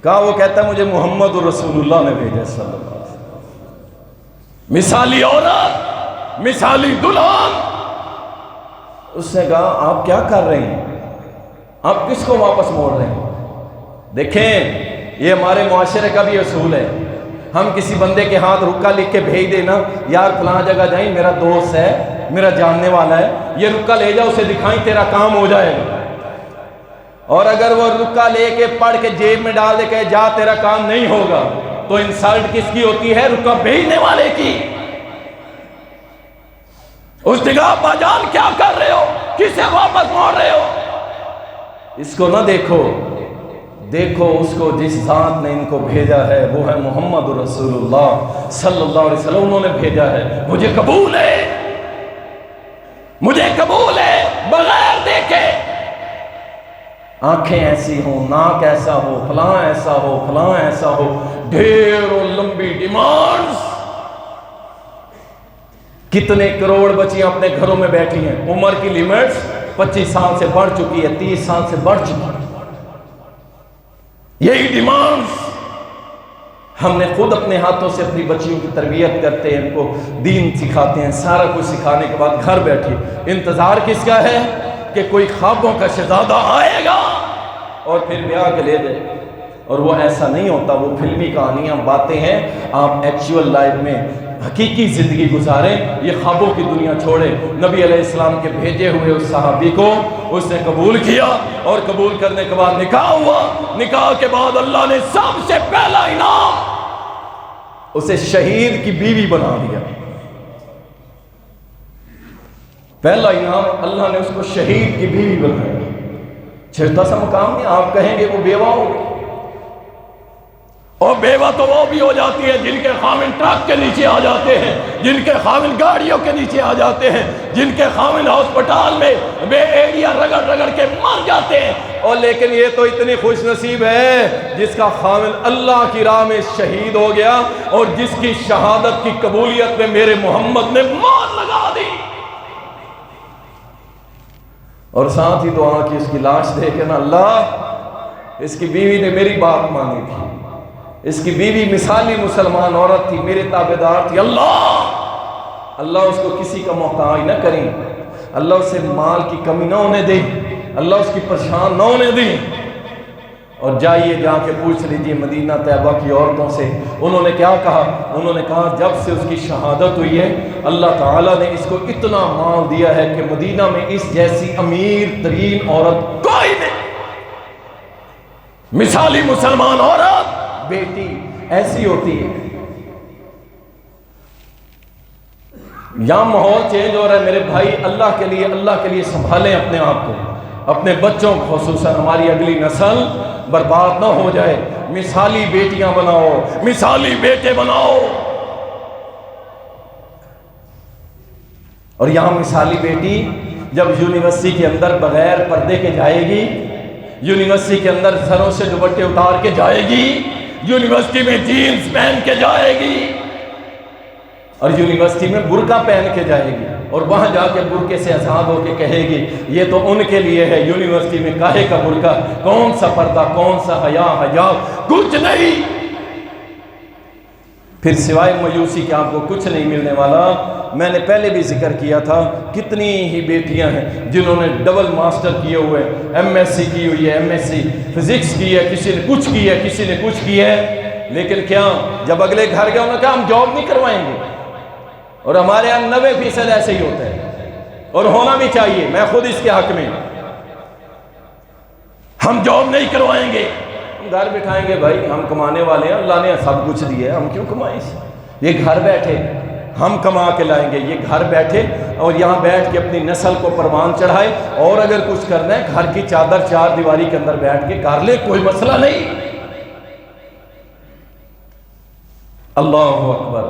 کہا وہ کہتا ہے مجھے محمد رسول اللہ نے بھیجا صلی اللہ علیہ وسلم. مثالی عورت، مثالی دلہن. اس نے کہا آپ کیا کر رہے ہیں؟ آپ کس کو واپس موڑ رہے ہیں؟ دیکھیں یہ ہمارے معاشرے کا بھی اصول ہے. ہم کسی بندے کے ہاتھ رکا لکھ کے بھیج دینا، یار فلاں جگہ جائیں، میرا دوست ہے، میرا جاننے والا ہے، یہ رکا لے جاؤ، اسے دکھائیں، تیرا کام ہو جائے گا. اور اگر وہ رکا لے کے پڑھ کے جیب میں ڈال دے کہ جا تیرا کام نہیں ہوگا، تو انسلٹ کس کی ہوتی ہے؟ رکا بھیجنے والے کی. اس جگہ ابا جان کیا کر رہے ہو؟ کسے واپس موڑ رہے ہو؟ اس کو نہ دیکھو، دیکھو اس کو جس ذات نے ان کو بھیجا ہے، وہ ہے محمد رسول اللہ صلی اللہ علیہ وسلم. انہوں نے بھیجا ہے، مجھے قبول ہے، مجھے قبول ہے بغیر دیکھے. آنکھیں ایسی ہوں، ناک ایسا ہو، فلاں ایسا ہو، فلاں ایسا ہو، ڈھیر و لمبی ڈیمانڈز. کتنے کروڑ بچیاں اپنے گھروں میں بیٹھی ہیں، عمر کی لیمٹس 25 سال سے بڑھ چکی ہے، 30 سال سے بڑھ چکی ہے. یہی ڈیمانڈز. ہم نے خود اپنے ہاتھوں سے اپنی بچیوں کی تربیت کرتے ہیں، ان کو دین سکھاتے ہیں، سارا کچھ سکھانے کے بعد گھر بیٹھی. انتظار کس کا ہے؟ کہ کوئی خوابوں کا شہزادہ آئے گا اور پھر بیاہ کے لے جائے. اور وہ ایسا نہیں ہوتا، وہ فلمی کہانیاں باتیں ہیں. آپ ایکچوئل لائف میں حقیقی زندگی گزاریں، یہ خوابوں کی دنیا چھوڑیں. نبی علیہ السلام کے بھیجے ہوئے اس صحابی کو اس نے قبول کیا، اور قبول کرنے کے بعد نکاح ہوا. نکاح کے بعد اللہ نے سب سے پہلا انعام اسے شہید کی بیوی بنا دیا. پہلا انعام اللہ نے اس کو شہید کی بیوی بنایا. چھوٹا سا مقام نہیں، آپ کہیں گے وہ بیوہ ہو. اور بیوہ تو وہ بھی ہو جاتی ہے جن کے خاوند ٹرک کے نیچے آ جاتے ہیں، جن کے خاوند گاڑیوں کے نیچے آ جاتے ہیں، جن کے خاوند ہسپتال میں بے ایڑیاں رگڑ رگڑ کے مر جاتے ہیں۔ اور لیکن یہ تو اتنی خوش نصیب ہے جس کا خاوند اللہ کی راہ میں شہید ہو گیا اور جس کی شہادت کی قبولیت میں میرے محمد نے مار لگا دی۔ اور ساتھ ہی دعا کی اس کی لاش دے کے نا، اللہ اس کی بیوی نے میری بات مانی تھی، اس کی بیوی مثالی مسلمان عورت تھی، میرے تابعدار تھی، اللہ اس کو کسی کا محتاج نہ کریں، اللہ اسے مال کی کمی نہ ہونے دے، اللہ اس کی پریشان نہ ہونے دے۔ اور جائیے جا کے پوچھ لیجیے مدینہ طیبہ کی عورتوں سے، انہوں نے کیا کہا؟ انہوں نے کہا جب سے اس کی شہادت ہوئی ہے اللہ تعالیٰ نے اس کو اتنا مال دیا ہے کہ مدینہ میں اس جیسی امیر ترین عورت کوئی نہیں۔ مثالی مسلمان عورت بیٹی ایسی ہوتی ہے۔ یہاں ماحول چینج ہو رہا ہے میرے بھائی، اللہ کے لیے سنبھالیں اپنے آپ کو، اپنے بچوں کو خصوصاً، ہماری اگلی نسل برباد نہ ہو جائے۔ مثالی بیٹیاں بناؤ، مثالی بیٹے بناؤ۔ اور یہاں مثالی بیٹی جب یونیورسٹی کے اندر بغیر پردے کے جائے گی، یونیورسٹی کے اندر سروں سے دوپٹے اتار کے جائے گی، یونیورسٹی میں جینز پہن کے جائے گی، اور یونیورسٹی میں برقع پہن کے جائے گی، اور وہاں جا کے برقعے سے آزاد ہو کے کہے گی یہ تو ان کے لیے ہے، یونیورسٹی میں کاہے کا برقع، کون سا پردہ، کون سا حجاب، کچھ نہیں۔ پھر سوائے مایوسی کے آپ کو کچھ نہیں ملنے والا۔ میں نے پہلے بھی ذکر کیا تھا کتنی ہی بیٹیاں ہیں جنہوں نے ڈبل ماسٹر کیے ہوئے، ایم ایس سی کی ہوئی ہے، ایم ایس سی فزکس کی ہے، کسی نے کچھ کی ہے، کسی نے کچھ کی ہے، لیکن کیا جب اگلے گھر گئے انہوں نے کہا ہم جاب نہیں کروائیں گے۔ اور ہمارے یہاں 90% ایسے ہی ہوتا ہے، اور ہونا بھی چاہیے، میں خود اس کے حق میں، ہم جاب نہیں کروائیں گے، ہم گھر بٹھائیں گے بھائی، ہم کمانے والے ہیں، اللہ نے سب کچھ دیا ہے، ہم کیوں کمائیں؟ یہ گھر بیٹھے ہم کما کے لائیں گے، یہ گھر بیٹھے اور یہاں بیٹھ کے اپنی نسل کو پروان چڑھائے، اور اگر کچھ کرنا ہے گھر کی چادر چار دیواری کے اندر بیٹھ کے کر لے، کوئی مسئلہ نہیں۔ اللہ اکبر۔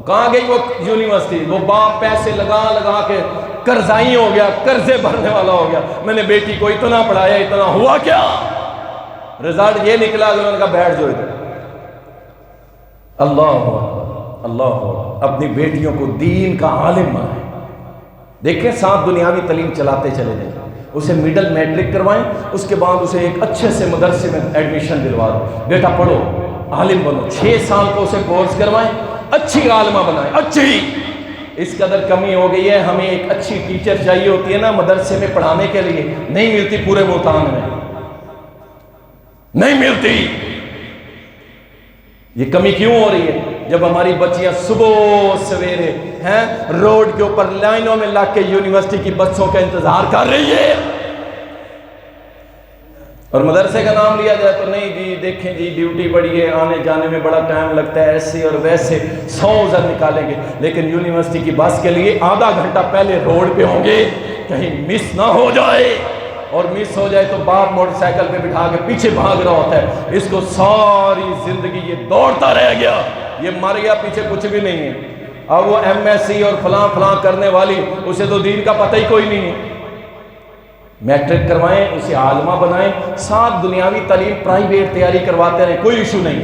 کہاں گئی وہ یونیورسٹی؟ وہ باپ پیسے لگا لگا کے قرضائی ہو گیا، قرضے بھرنے والا ہو گیا، میں نے بیٹی کو اتنا پڑھایا، اتنا ہوا کیا؟ رزلٹ یہ نکلا کہ انہوں نے کہا بیٹھ جو ادھر۔ اللہ اکبر، اللہ اکبر۔ اپنی بیٹیوں کو دین کا عالم بنائیں۔ دیکھیں ساتھ دنیاوی تعلیم چلاتے چلے جائیں، اسے مڈل میٹرک کروائیں، اس کے بعد اسے ایک اچھے سے مدرسے میں ایڈمیشن دلوا دو، بیٹا پڑھو، عالم بنو، 6 سال کو اسے کورس کروائیں، اچھی عالمہ بنائیں، اچھی۔ اس قدر کمی ہو گئی ہے، ہمیں ایک اچھی ٹیچر چاہیے ہوتی ہے نا مدرسے میں پڑھانے کے لیے، نہیں ملتی پورے ملتان میں، نہیں ملتی۔ یہ کمی کیوں ہو رہی ہے؟ جب ہماری بچیاں صبح سویرے روڈ کے اوپر لائنوں میں لگ کے یونیورسٹی کی بسوں کا انتظار کر رہی ہے، اور مدرسے کا نام لیا جائے تو نہیں جی دیکھیں جی ڈیوٹی بڑی ہے، آنے جانے میں بڑا ٹائم لگتا ہے، ایسے اور ویسے 100 عذر نکالیں گے، لیکن یونیورسٹی کی بس کے لیے آدھا گھنٹہ پہلے روڈ پہ ہوں گے کہیں مس نہ ہو جائے، اور مس ہو جائے تو باپ موٹر سائیکل پہ بٹھا کے پیچھے بھاگ رہا ہوتا ہے، اس کو ساری زندگی یہ دوڑتا رہ گیا، یہ مر گیا، پیچھے کچھ بھی نہیں ہے۔ اب وہ ایم ایس سی اور فلاں فلاں کرنے والی، اسے تو دین کا پتہ ہی کوئی نہیں ہے۔ میٹرک کروائیں، اسے عالمہ بنائیں، ساتھ دنیاوی تعلیم پرائیویٹ تیاری کرواتے رہیں، کوئی ایشو نہیں۔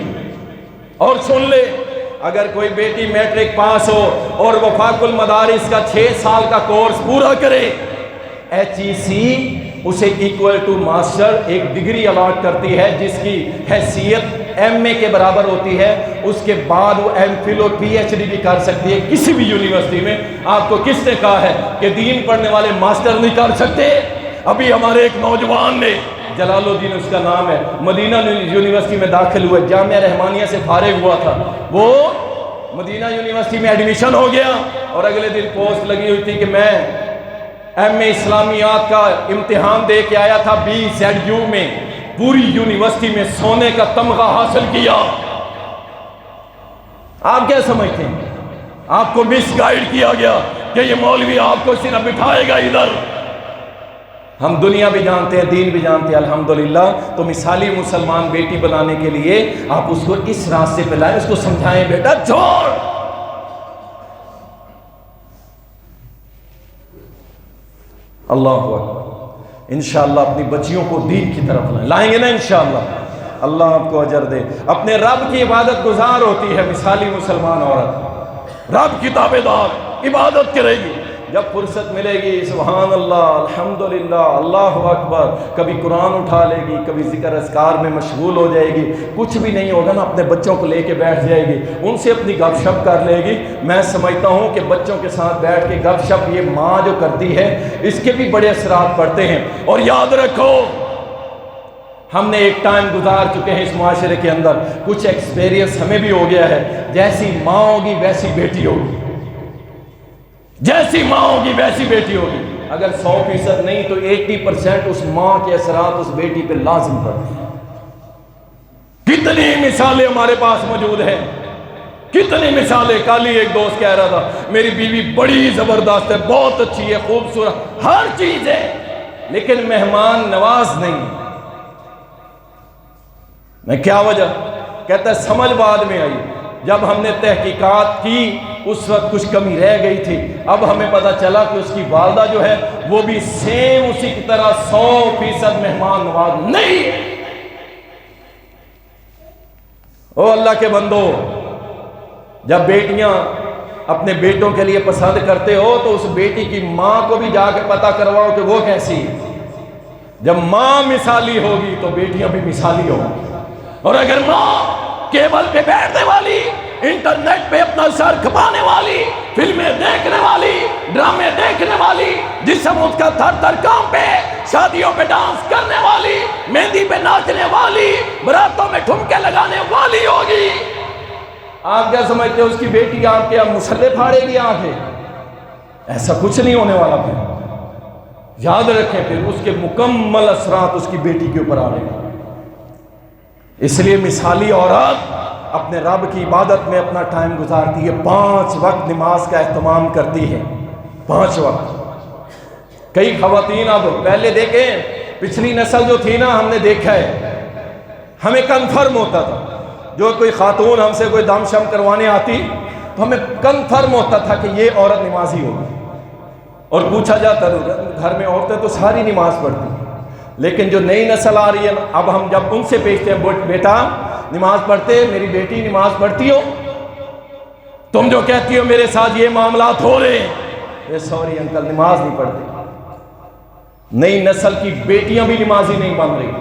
اور سن لے، اگر کوئی بیٹی میٹرک پاس ہو اور وفاق المدارس کا 6 سال کا کورس پورا کرے، HEC اسے ایکول ٹو ماسٹر ایک ڈگری الاٹ کرتی ہے جس کی حیثیت MA کے برابر ہوتی ہے، اس کے بعد وہ MPhil اور PhD بھی کر سکتی ہے کسی بھی یونیورسٹی میں۔ آپ کو کس نے کہا ہے کہ دین پڑھنے والے ماسٹر نہیں کر سکتے؟ ابھی ہمارے ایک نوجوان نے، جلال الدین اس کا نام ہے، مدینہ یونیورسٹی میں داخل ہوئے، جامعہ رحمانیہ سے فارغ ہوا تھا، وہ مدینہ یونیورسٹی میں ایڈمیشن ہو گیا، اور اگلے دن پوسٹ لگی ہوئی تھی کہ میں MA اسلامیات کا امتحان دے کے آیا تھا BZU میں، پوری یونیورسٹی میں سونے کا تمغہ حاصل کیا۔ آپ کیا سمجھتے ہیں؟ آپ کو مس گائیڈ کیا گیا کہ یہ مولوی آپ کو صرف بٹھائے گا ادھر، ہم دنیا بھی جانتے ہیں، دین بھی جانتے ہیں الحمدللہ. تو مثالی مسلمان بیٹی بنانے کے لیے آپ اس کو اس راستے پہ لائیں، اس کو سمجھائیں بیٹا چھوڑ. اللہ اکبر. انشاءاللہ اپنی بچیوں کو دین کی طرف لائیں گے نا انشاءاللہ، اللہ آپ کو اجر دے. اپنے رب کی عبادت گزار ہوتی ہے مثالی مسلمان عورت، رب کی تابعدار، عبادت کرے گی. جب فرصت ملے گی سبحان اللہ الحمدللہ اللہ اکبر، کبھی قرآن اٹھا لے گی، کبھی ذکر اذکار میں مشغول ہو جائے گی. کچھ بھی نہیں ہوگا نا، اپنے بچوں کو لے کے بیٹھ جائے گی، ان سے اپنی گپ شپ کر لے گی. میں سمجھتا ہوں کہ بچوں کے ساتھ بیٹھ کے گپ شپ یہ ماں جو کرتی ہے اس کے بھی بڑے اثرات پڑتے ہیں. اور یاد رکھو، ہم نے ایک ٹائم گزار چکے ہیں اس معاشرے کے اندر، کچھ ایکسپیرینس ہمیں بھی ہو گیا ہے. جیسی ماں ہوگی ویسی بیٹی ہوگی، جیسی ماں ہوگی ویسی بیٹی ہوگی. اگر 100% نہیں تو 80% اس ماں کے اثرات اس بیٹی پہ لازم پڑتے ہیں. کتنی مثالیں ہمارے پاس موجود ہیں، کتنی مثالیں. کل ہی ایک دوست کہہ رہا تھا میری بیوی بڑی زبردست ہے، بہت اچھی ہے، خوبصورت، ہر چیز ہے، لیکن مہمان نواز نہیں. میں کیا وجہ؟ کہتا ہے سمجھ بعد میں آئی، جب ہم نے تحقیقات کی اس وقت کچھ کمی رہ گئی تھی. اب ہمیں پتہ چلا کہ اس کی والدہ جو ہے وہ بھی سیم اسی کی طرح 100% مہمان نواز نہیں ہے. او اللہ کے بندو، جب بیٹیاں اپنے بیٹوں کے لیے پسند کرتے ہو تو اس بیٹی کی ماں کو بھی جا کے پتہ کرواؤ کہ وہ کیسی ہے. جب ماں مثالی ہوگی تو بیٹیاں بھی مثالی ہوگی. اور اگر ماں کیبل پہ بیٹھنے والی، انٹرنیٹ پہ اپنا سر کھپانے والی، فلمیں دیکھنے والی، ڈرامے دیکھنے والی، جسم اس کا تھر تھر کانپے، شادیوں پہ ڈانس کرنے والی، مہندی پہ ناچنے والی، براتوں میں ٹھمکے لگانے والی ہوگی، آپ کیا سمجھتے ہو اس کی بیٹی آپ کے مسلح پھاڑے گی آنکھیں؟ ایسا کچھ نہیں ہونے والا. پھر یاد رکھیں پھر اس کے مکمل اثرات اس کی بیٹی کے اوپر آ رہے ہیں. اس لیے مثالی عورت اپنے رب کی عبادت میں اپنا ٹائم گزارتی ہے، 5 وقت نماز کا اہتمام کرتی ہے. 5 وقت. کئی خواتین اب پہلے دیکھیں، پچھلی نسل جو تھی نا، ہم نے دیکھا ہے، ہمیں کنفرم ہوتا تھا جو کوئی خاتون ہم سے کوئی دم شم کروانے آتی تو ہمیں کنفرم ہوتا تھا کہ یہ عورت نمازی ہوگی. اور پوچھا جاتا گھر میں عورتیں تو ساری نماز پڑھتی. لیکن جو نئی نسل آ رہی ہے اب ہم جب ان سے پوچھتے ہیں بیٹا نماز پڑھتے، میری بیٹی نماز پڑھتی ہو؟ تم جو کہتی ہو میرے ساتھ یہ معاملات ہو رہے ہیں، سوری انکل نماز نہیں پڑھتے. نئی نسل کی بیٹیاں بھی نمازی نہیں بن رہی.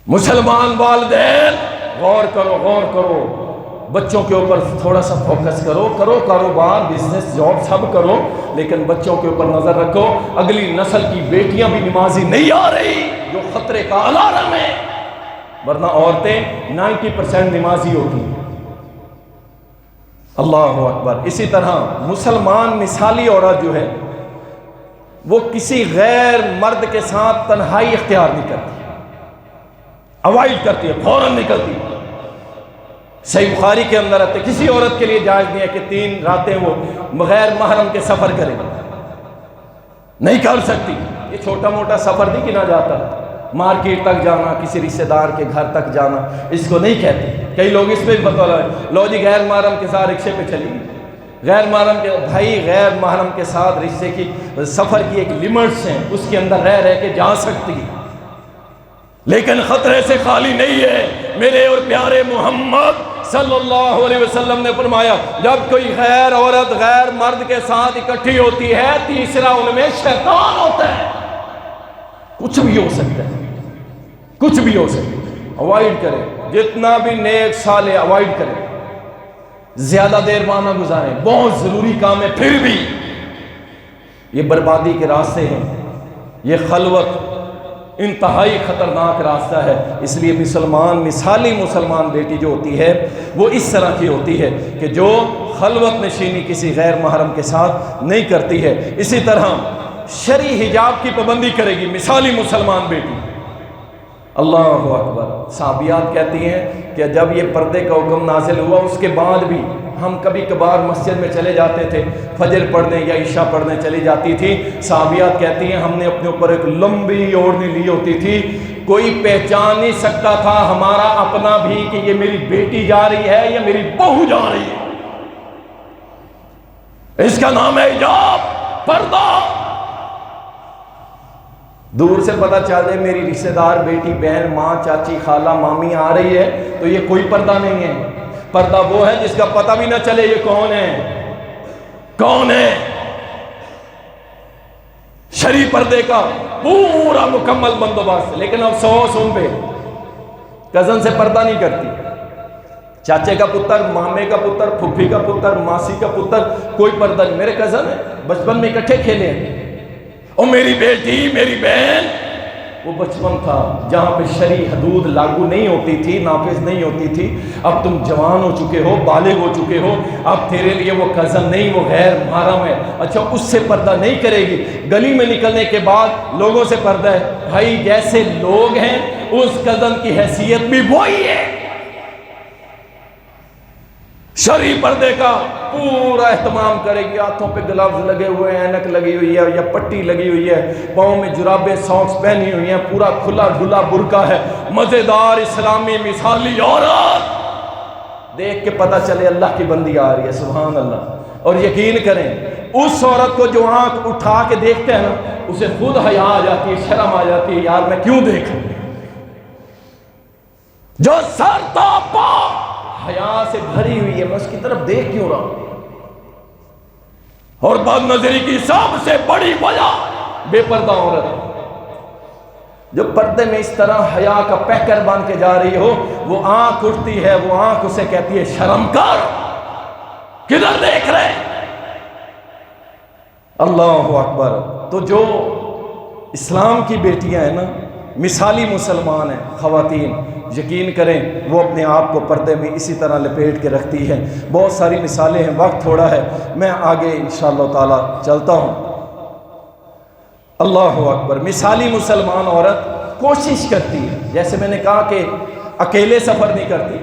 مسلمان والدین غور کرو، غور کرو، بچوں کے اوپر تھوڑا سا فوکس کرو کاروبار بزنس جاب سب کرو، لیکن بچوں کے اوپر نظر رکھو. اگلی نسل کی بیٹیاں بھی نمازی نہیں آ رہی، جو خطرے کا الارم ہے. ورنہ عورتیں 90% نمازی ہوتی ہیں. اللہ اکبر. اسی طرح مسلمان مثالی عورت جو ہے وہ کسی غیر مرد کے ساتھ تنہائی اختیار نہیں کرتی، اوائڈ کرتی ہے، فوراً نکلتی. صحیح بخاری کے اندر آتے کسی عورت کے لیے جائز نہیں ہے کہ 3 راتیں وہ بغیر محرم کے سفر کرے، نہیں کر سکتی. یہ چھوٹا موٹا سفر نہیں گنا جاتا، مارکیٹ تک جانا، کسی رشتہ دار کے گھر تک جانا، اس کو نہیں کہتے. کئی لوگ اس پہ بتا رہے ہیں لو جی غیر محرم کے ساتھ رکشے پہ چلی. غیر محرم کے بھائی، غیر محرم کے ساتھ رشتے کی سفر کی ایک لمٹس ہیں، اس کے اندر رہ کے جا سکتی ہے، لیکن خطرے سے خالی نہیں ہے. میرے اور پیارے محمد صلی اللہ علیہ وسلم نے فرمایا جب کوئی غیر عورت غیر مرد کے ساتھ اکٹھی ہوتی ہے، تیسرا ان میں شیطان ہوتا ہے. کچھ بھی ہو سکتا ہے، کچھ بھی ہو سکتا ہے. اوائڈ کریں، جتنا بھی نیک صالح اوائڈ کریں. زیادہ دیر وہاں نہ گزاریں، بہت ضروری کام ہے. پھر بھی یہ بربادی کے راستے ہیں، یہ خلوت انتہائی خطرناک راستہ ہے. اس لیے مثالی مسلمان بیٹی جو ہوتی ہے وہ اس طرح کی ہوتی ہے کہ جو خلوت نشینی کسی غیر محرم کے ساتھ نہیں کرتی ہے. اسی طرح شرعی حجاب کی پابندی کرے گی مثالی مسلمان بیٹی. اللہ اکبر۔ صحابیات کہتی ہیں کہ جب یہ پردے کا حکم نازل ہوا اس کے بعد بھی ہم کبھی کبھار مسجد میں چلے جاتے تھے، فجر پڑھنے یا عشاء پڑھنے چلی جاتی تھی، صحابیات کہتی ہیں ہم نے اپنے اوپر ایک لمبی اوڑھنی لی ہوتی تھی، کوئی پہچان نہیں سکتا تھا ہمارا اپنا بھی کہ یہ میری بیٹی جا رہی ہے یا میری بہو جا رہی ہے۔ اس کا نام ہے حجاب، پردہ۔ دور سے پتہ چل جائے میری رشتہ دار بیٹی، بہن، ماں، چاچی، خالہ، مامی آ رہی ہے تو یہ کوئی پردہ نہیں ہے۔ پردہ وہ ہے جس کا پتہ بھی نہ چلے یہ کون ہے، کون ہے۔ شرعی پردے کا پورا مکمل بندوبست، لیکن افسوس ان پہ کزن سے پردہ نہیں کرتی، چاچے کا پتر، مامے کا پتر، پھپھی کا پتر، ماسی کا پتر، کوئی پردہ نہیں۔ میرے کزن ہے، بچپن میں اکٹھے کھیلے ہیں، اور میری بیٹی، میری بہن، وہ بچپن تھا جہاں پہ شرعی حدود لاگو نہیں ہوتی تھی، نافذ نہیں ہوتی تھی۔ اب تم جوان ہو چکے ہو، بالغ ہو چکے ہو، اب تیرے لیے وہ کزن نہیں، وہ غیر محرم ہے۔ اچھا اس سے پردہ نہیں کرے گی، گلی میں نکلنے کے بعد لوگوں سے پردہ ہے۔ بھائی جیسے لوگ ہیں اس کزن کی حیثیت بھی وہی ہے۔ شرعی پردے کا پورا اہتمام کرے گی، ہاتھوں پہ گلوز لگے ہوئے ہیں، اینک لگی ہوئی ہے یا پٹی لگی ہوئی ہے، پاؤں میں جرابیں، ساکس پہنی ہوئی ہیں، پورا کھلا ڈھلا برقع ہے، مزیدار اسلامی مثالی عورت، دیکھ کے پتہ چلے اللہ کی بندی آ رہی ہے، سبحان اللہ۔ اور یقین کریں اس عورت کو جو آنکھ اٹھا کے دیکھتے ہیں نا، اسے خود حیا آ جاتی ہے، شرم آ جاتی ہے، یار میں کیوں دیکھوں۔ جو سر تا پا حیا سے بھری ہوئی ہے، میں اس کی طرف دیکھ کیوں رہا ہوں۔ اور بد نظری کی سب سے بڑی وجہ بے پردہ عورت، جو پردے میں اس طرح حیا کا پیکر بن کے جا رہی ہو، وہ آنکھ اٹھتی ہے، وہ آنکھ اسے کہتی ہے شرم کر، کدھر دیکھ رہے ہیں۔ اللہ اکبر۔ تو جو اسلام کی بیٹیاں ہیں نا، مثالی مسلمان ہیں، خواتین، یقین کریں وہ اپنے آپ کو پردے میں اسی طرح لپیٹ کے رکھتی ہیں۔ بہت ساری مثالیں ہیں، وقت تھوڑا ہے، میں آگے انشاءاللہ تعالی چلتا ہوں۔ اللہ اکبر۔ مثالی مسلمان عورت کوشش کرتی ہے، جیسے میں نے کہا کہ اکیلے سفر نہیں کرتی،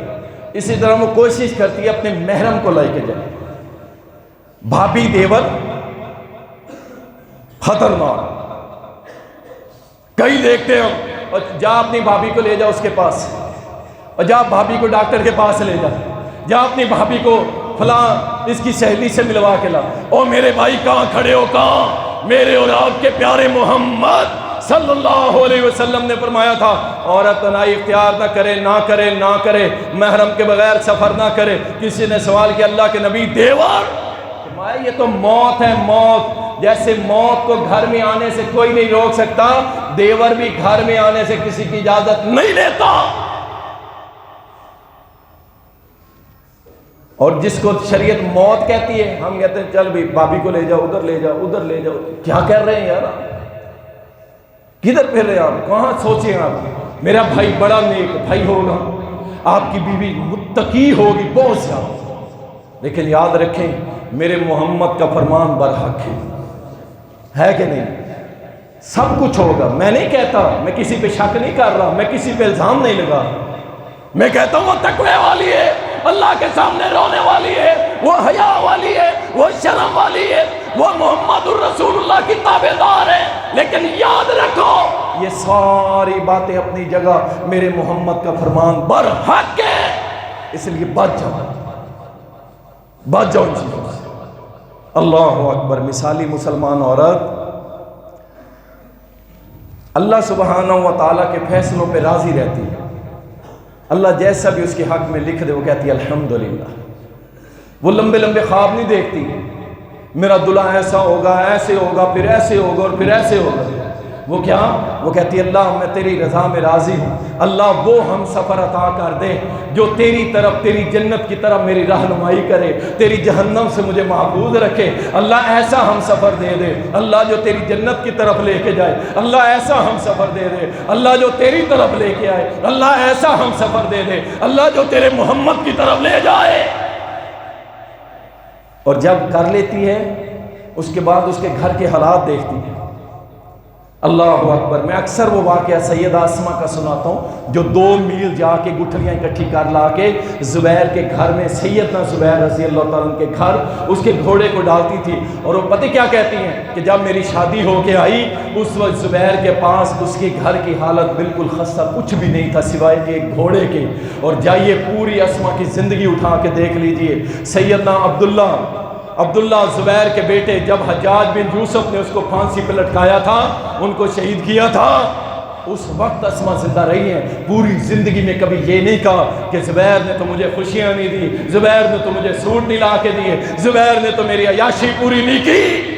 اسی طرح وہ کوشش کرتی ہے اپنے محرم کو لے کے جائے۔ بھابھی دیور خطرناک، کئی دیکھتے ہو، اور جا اپنی بھابھی کو لے جا اس کے پاس، اور جا بھابھی کو ڈاکٹر کے پاس لے جا، جا اپنی بھابھی کو فلاں اس کی سہیلی سے ملوا کے لا۔ او میرے بھائی کہاں کھڑے ہو، کہاں؟ میرے اور آپ کے پیارے محمد صلی اللہ علیہ وسلم نے فرمایا تھا عورت تنہائی اختیار نہ کرے، نہ کرے، نہ کرے، محرم کے بغیر سفر نہ کرے۔ کسی نے سوال کیا اللہ کے نبی دیور؟ فرمایا یہ تو موت ہے، موت۔ جیسے موت کو گھر میں آنے سے کوئی نہیں روک سکتا، دیور بھی گھر میں آنے سے کسی کی اجازت نہیں لیتا۔ اور جس کو شریعت موت کہتی ہے، ہم کہتے ہیں چل بھی بھابھی کو لے جاؤ، ادھر لے جاؤ، ادھر لے جاؤ۔ کیا کر رہے ہیں یار، کدھر پھر رہے ہیں آپ؟ کہاں سوچیں آپ؟ میرا بھائی بڑا نیک بھائی ہوگا، آپ کی بیوی متقی ہوگی بہت زیادہ، لیکن یاد رکھیں میرے محمد کا فرمان برحق ہے کہ نہیں؟ سب کچھ ہوگا۔ میں نہیں کہتا، میں کسی پہ شک نہیں کر رہا، میں کسی پہ الزام نہیں لگا، میں کہتا ہوں وہ تقوی والی ہے، اللہ کے سامنے رونے والی ہے، وہ حیا والی ہے، وہ شرم والی ہے، وہ محمد الرسول اللہ کی تابعدار ہے۔ لیکن یاد رکھو یہ ساری باتیں اپنی جگہ، میرے محمد کا فرمان برحق ہے، اس لیے بچ جاؤ، بچ جاؤ ان چیزوں سے۔ اللہ اکبر۔ مثالی مسلمان عورت اللہ سبحانہ و تعالیٰ کے فیصلوں پہ راضی رہتی ہے، اللہ جیسا بھی اس کے حق میں لکھ دے وہ کہتی ہے الحمدللہ۔ وہ لمبے لمبے خواب نہیں دیکھتی، میرا دلہا ایسا ہوگا، ایسے ہوگا، پھر ایسے ہوگا اور پھر ایسے ہوگا۔ وہ کیا؟ وہ کہتی ہے اللہ میں تیری رضا میں راضی ہوں، اللہ وہ ہم سفر عطا کر دے جو تیری طرف، تیری جنت کی طرف میری رہنمائی کرے، تیری جہنم سے مجھے محفوظ رکھے۔ اللہ ایسا ہم سفر دے دے اللہ جو تیری جنت کی طرف لے کے جائے، اللہ ایسا ہم سفر دے دے اللہ جو تیری طرف لے کے آئے، اللہ ایسا ہم سفر دے دے اللہ جو تیرے محمد کی طرف لے جائے۔ اور جب کر لیتی ہے اس کے بعد اس کے گھر کے حالات دیکھتی ہے، اللہ اکبر. میں اکثر وہ واقعہ سیدہ اسما کا سناتا ہوں جو 2 میل جا کے گٹھلیاں اکٹھی کر لا کے زبیر کے گھر میں، سیدنا زبیر رضی اللہ تعالیٰ عنہ کے گھر، اس کے گھوڑے کو ڈالتی تھی. اور وہ پتہ کیا کہتی ہیں کہ جب میری شادی ہو کے آئی اس وقت زبیر کے پاس اس کے گھر کی حالت بالکل خستہ، کچھ بھی نہیں تھا سوائے کہ ایک گھوڑے کے. اور جائیے پوری اسما کی زندگی اٹھا کے دیکھ لیجئے. سیدنا عبداللہ زبیر کے بیٹے، جب حجاج بن یوسف نے اس کو پھانسی پہ لٹکایا تھا، ان کو شہید کیا تھا، اس وقت اسما زندہ رہی ہیں. پوری زندگی میں کبھی یہ نہیں کہا کہ زبیر نے تو مجھے خوشیاں نہیں دی، زبیر نے تو مجھے سوٹ نہیں لا کے دیے، زبیر نے تو میری عیاشی پوری نہیں کی.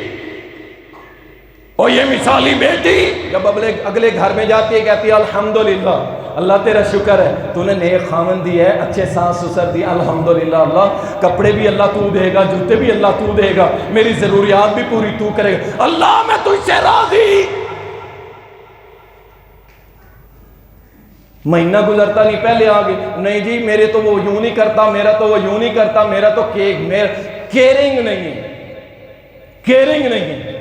اور یہ مثالی بیٹی جب اگلے گھر میں جاتی ہے کہتی ہے الحمدللہ، اللہ تیرا شکر ہے تو نے نیک خامن دی ہے، اچھے ساس سسر دی، الحمدللہ اللہ، کپڑے بھی اللہ تو دے گا، جوتے بھی اللہ تو دے گا، میری ضروریات بھی پوری تو کرے گا، اللہ میں تجھ سے راضی. مہینہ گزرتا نہیں پہلے آگے، نہیں جی میرے تو وہ یوں نہیں کرتا، میرا تو وہ یوں نہیں کرتا، میرا تو کیئرنگ نہیں ہے، کیئرنگ نہیں ہے.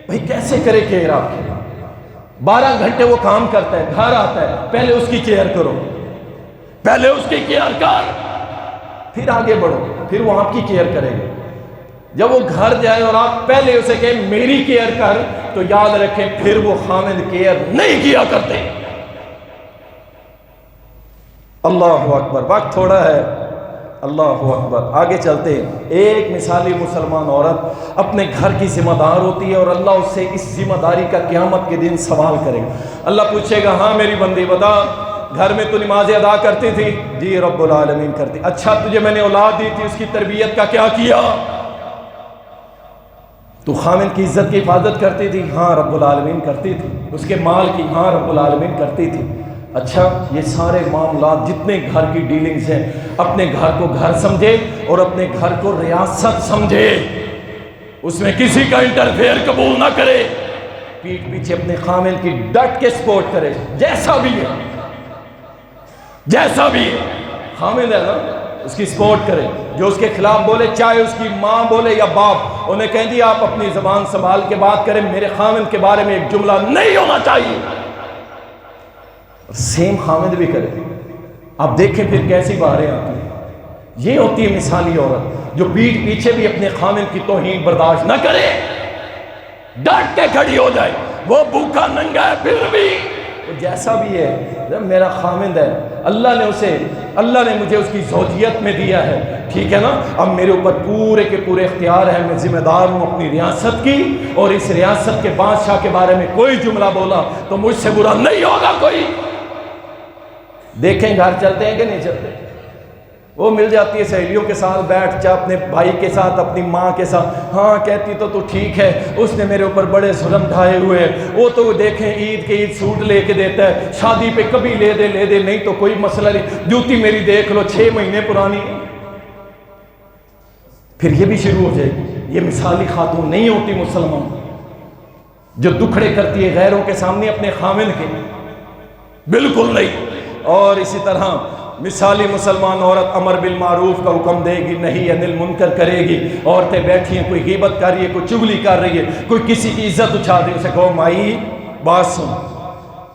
بھئی کیسے کرے کیئر آپ کی؟ 12 گھنٹے وہ کام کرتا ہے، گھر آتا ہے، پہلے اس کی کیئر کرو، پہلے اس کی کیئر کر، پھر آگے بڑھو، پھر وہ آپ کی کیئر کرے گا. جب وہ گھر جائے اور آپ پہلے اسے کہیں میری کیئر کر، تو یاد رکھیں پھر وہ خامد کیئر نہیں کیا کرتے. اللہ اکبر. وقت تھوڑا ہے، اللہ اکبر. آگے چلتے ہیں. ایک مثالی مسلمان عورت اپنے گھر کی ذمہ دار ہوتی ہے اور اللہ اس سے اس ذمہ داری کا قیامت کے دن سوال کرے گا. اللہ پوچھے گا ہاں میری بندی بتا، گھر میں تو نمازیں ادا کرتی تھی؟ جی رب العالمین کرتی. اچھا تجھے میں نے اولاد دی تھی، اس کی تربیت کا کیا کیا؟ تو خامن کی عزت کی حفاظت کرتی تھی؟ ہاں رب العالمین کرتی تھی. اس کے مال کی؟ ہاں رب العالمین کرتی تھی. اچھا یہ سارے معاملات جتنے گھر کی ڈیلنگز ہیں، اپنے گھر کو گھر سمجھے اور اپنے گھر کو ریاست سمجھے، اس میں کسی کا انٹرفیئر قبول نہ کرے. پیٹ پیچھے اپنے خامن کی ڈٹ کے سپورٹ کرے، جیسا بھی ہے، جیسا بھی ہے. خامن ہے نا، اس کی سپورٹ کرے. جو اس کے خلاف بولے، چاہے اس کی ماں بولے یا باپ، انہیں کہیں جی آپ اپنی زبان سنبھال کے بات کریں، میرے خامن کے بارے میں ایک جملہ نہیں ہونا چاہیے. سیم خامد بھی کرے. آپ دیکھیں پھر کیسی باتیں آتی ہیں. یہ ہوتی ہے مثالی عورت جو پیٹھ پیچھے بھی اپنے خامد کی توہین برداشت نہ کرے، ڈٹ کے کھڑی ہو جائے. وہ بھوکا ننگا ہے پھر بھی وہ جیسا بھی ہے میرا خامد ہے، اللہ نے مجھے اس کی زوجیت میں دیا ہے، ٹھیک ہے نا. اب میرے اوپر پورے کے پورے اختیار ہیں، میں ذمہ دار ہوں اپنی ریاست کی، اور اس ریاست کے بادشاہ کے بارے میں کوئی جملہ بولا تو مجھ سے برا نہیں ہوگا کوئی. دیکھیں گھر چلتے ہیں کہ نہیں چلتے. وہ مل جاتی ہے سہیلیوں کے ساتھ بیٹھ جا، اپنے بھائی کے ساتھ، اپنی ماں کے ساتھ، ہاں کہتی تو ٹھیک ہے، اس نے میرے اوپر بڑے ظلم ڈھائے ہوئے ہیں. وہ تو دیکھیں عید کے عید سوٹ لے کے دیتا ہے، شادی پہ کبھی لے دے نہیں تو کوئی مسئلہ نہیں، جوتی میری دیکھ لو 6 مہینے پرانی. پھر یہ بھی شروع ہو جائے گی. یہ مثالی خاتون نہیں ہوتی مسلمان جو دکھڑے کرتی ہے غیروں کے سامنے اپنے خامن کے، بالکل نہیں. اور اسی طرح مثالی مسلمان عورت امر بالمعروف کا حکم دے گی، نہیں انل منکر کرے گی. عورتیں بیٹھی ہیں، کوئی غیبت کر رہی ہے، کوئی چغلی کر رہی ہے، کوئی کسی کی عزت اچھا رہی ہے، اسے کہو مائی بات سن،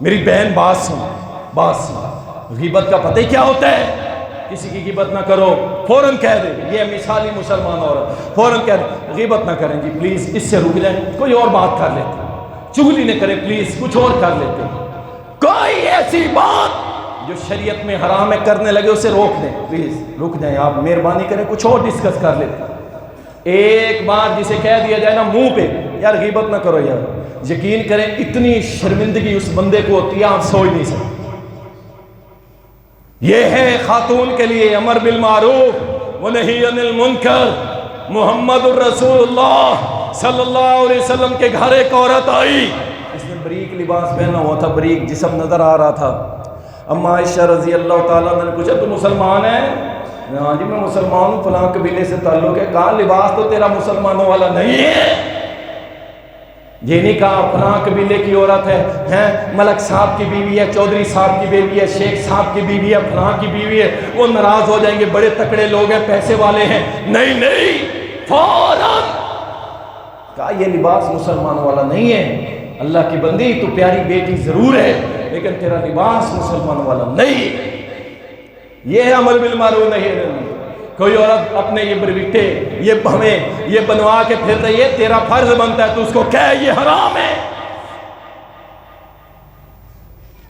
میری بہن بات سن، بات سن. غیبت کا پتہ ہی کیا ہوتا ہے؟ کسی کی غیبت نہ کرو، فوراً کہہ دے. یہ مثالی مسلمان عورت فوراً کہہ دے غیبت نہ کریں جی پلیز، اس سے رک جائیں، کوئی اور بات کر لیتے. چغلی نہ کریں پلیز، کچھ اور کر لیتے. کوئی ایسی بات جو شریعت میں حرام ہے کرنے لگے اسے روک دیں، پلیز رک جائیں، آپ مہربانی کریں، کچھ اور ڈسکس کر لیتے. ایک بار جسے کہہ دیا جائے نا منہ پہ یار غیبت نہ کرو یار، یقین کریں اتنی شرمندگی اس بندے کو ہوتی ہے آپ سوچ نہیں سکتے. یہ ہے خاتون کے لیے امر بالمعروف ونہی عن المنکر. محمد الرسول اللہ صلی اللہ علیہ وسلم کے گھر ایک عورت آئی، اس نے بریک لباس پہنا ہوا تھا، بریک جسم نظر آ رہا تھا. اما عائشہ رضی اللہ تعالیٰ نے پوچھا تو مسلمان ہے؟ ہاں جی میں مسلمان ہوں، فلاں قبیلے سے تعلق ہے. کہا لباس تو تیرا مسلمانوں والا نہیں ہے. یہ نہیں کہا فلاں قبیلے کی عورت ہے، ملک صاحب کی بیوی ہے، چودھری صاحب کی بیوی ہے، شیخ صاحب کی بیوی ہے، فلاں کی بیوی ہے، وہ ناراض ہو جائیں گے، بڑے تکڑے لوگ ہیں، پیسے والے ہیں. نہیں فوراً کہا یہ لباس مسلمانوں والا نہیں ہے. اللہ کی بندی تو پیاری بیٹی ضرور ہے لیکن تیرا لباس مسلمان والا نہیں. یہ امر بالمعروف نہیں ہے. کوئی عورت اپنے یہ برویٹے یہ ہمیں یہ بنوا کے پھر رہی ہے، تیرا فرض بنتا ہے تو اس کو کہے یہ حرام ہے.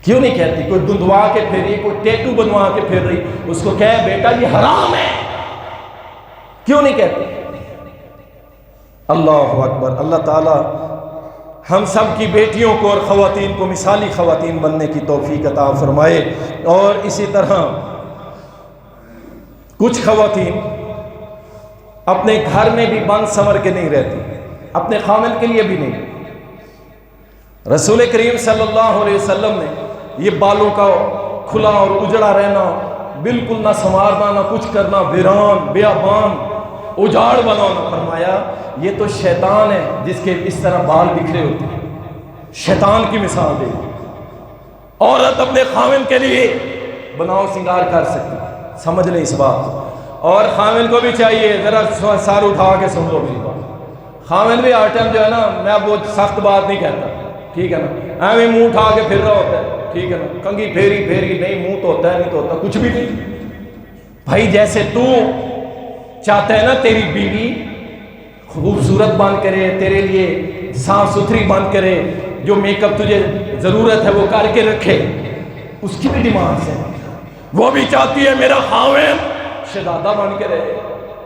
کیوں نہیں کہتی؟ کوئی دندوا کے پھر رہی، کوئی ٹیٹو بنوا کے پھر رہی، اس کو کہے بیٹا یہ حرام ہے. کیوں نہیں کہتی؟ اللہ اکبر. اللہ تعالی ہم سب کی بیٹیوں کو اور خواتین کو مثالی خواتین بننے کی توفیق عطا فرمائے. اور اسی طرح کچھ خواتین اپنے گھر میں بھی بند سنور کے نہیں رہتی، اپنے خامن کے لیے بھی نہیں. رسول کریم صلی اللہ علیہ وسلم نے یہ بالوں کا کھلا اور اجڑا رہنا، بالکل نہ سنوارنا نہ کچھ کرنا، ویران بیابان اجاڑ بنانا، فرمایا یہ تو شیطان ہے جس کے اس طرح بال بکھرے ہوتے ہیں. شیطان کی مثال دے. عورت اپنے خامن کے لیے بناؤ سنگار کر سکتی، سمجھ لیں اس بات. اور خامن کو بھی چاہیے ذرا سار اٹھا کے سن لو میری بات. خامن بھی ہر ٹائم جو ہے نا، میں وہ سخت بات نہیں کہتا، ٹھیک ہے نا، ایویں منہ اٹھا کے پھر رہا ہوتا ہے، ٹھیک ہے نا، کنگھی پھیری پھیری نہیں، منہ تو ہوتا ہے نہیں تو ہوتا کچھ بھی نہیں. بھائی جیسے تو چاہتا ہے نا تیری بیوی خوبصورت بن کرے، تیرے لیے صاف ستھری بن کرے، جو میک اپ تجھے ضرورت ہے وہ کر کے رکھے، اس کی بھی ڈیمانڈ ہے. وہ بھی چاہتی ہے میرا خاوند شہزادہ بن کے رہے،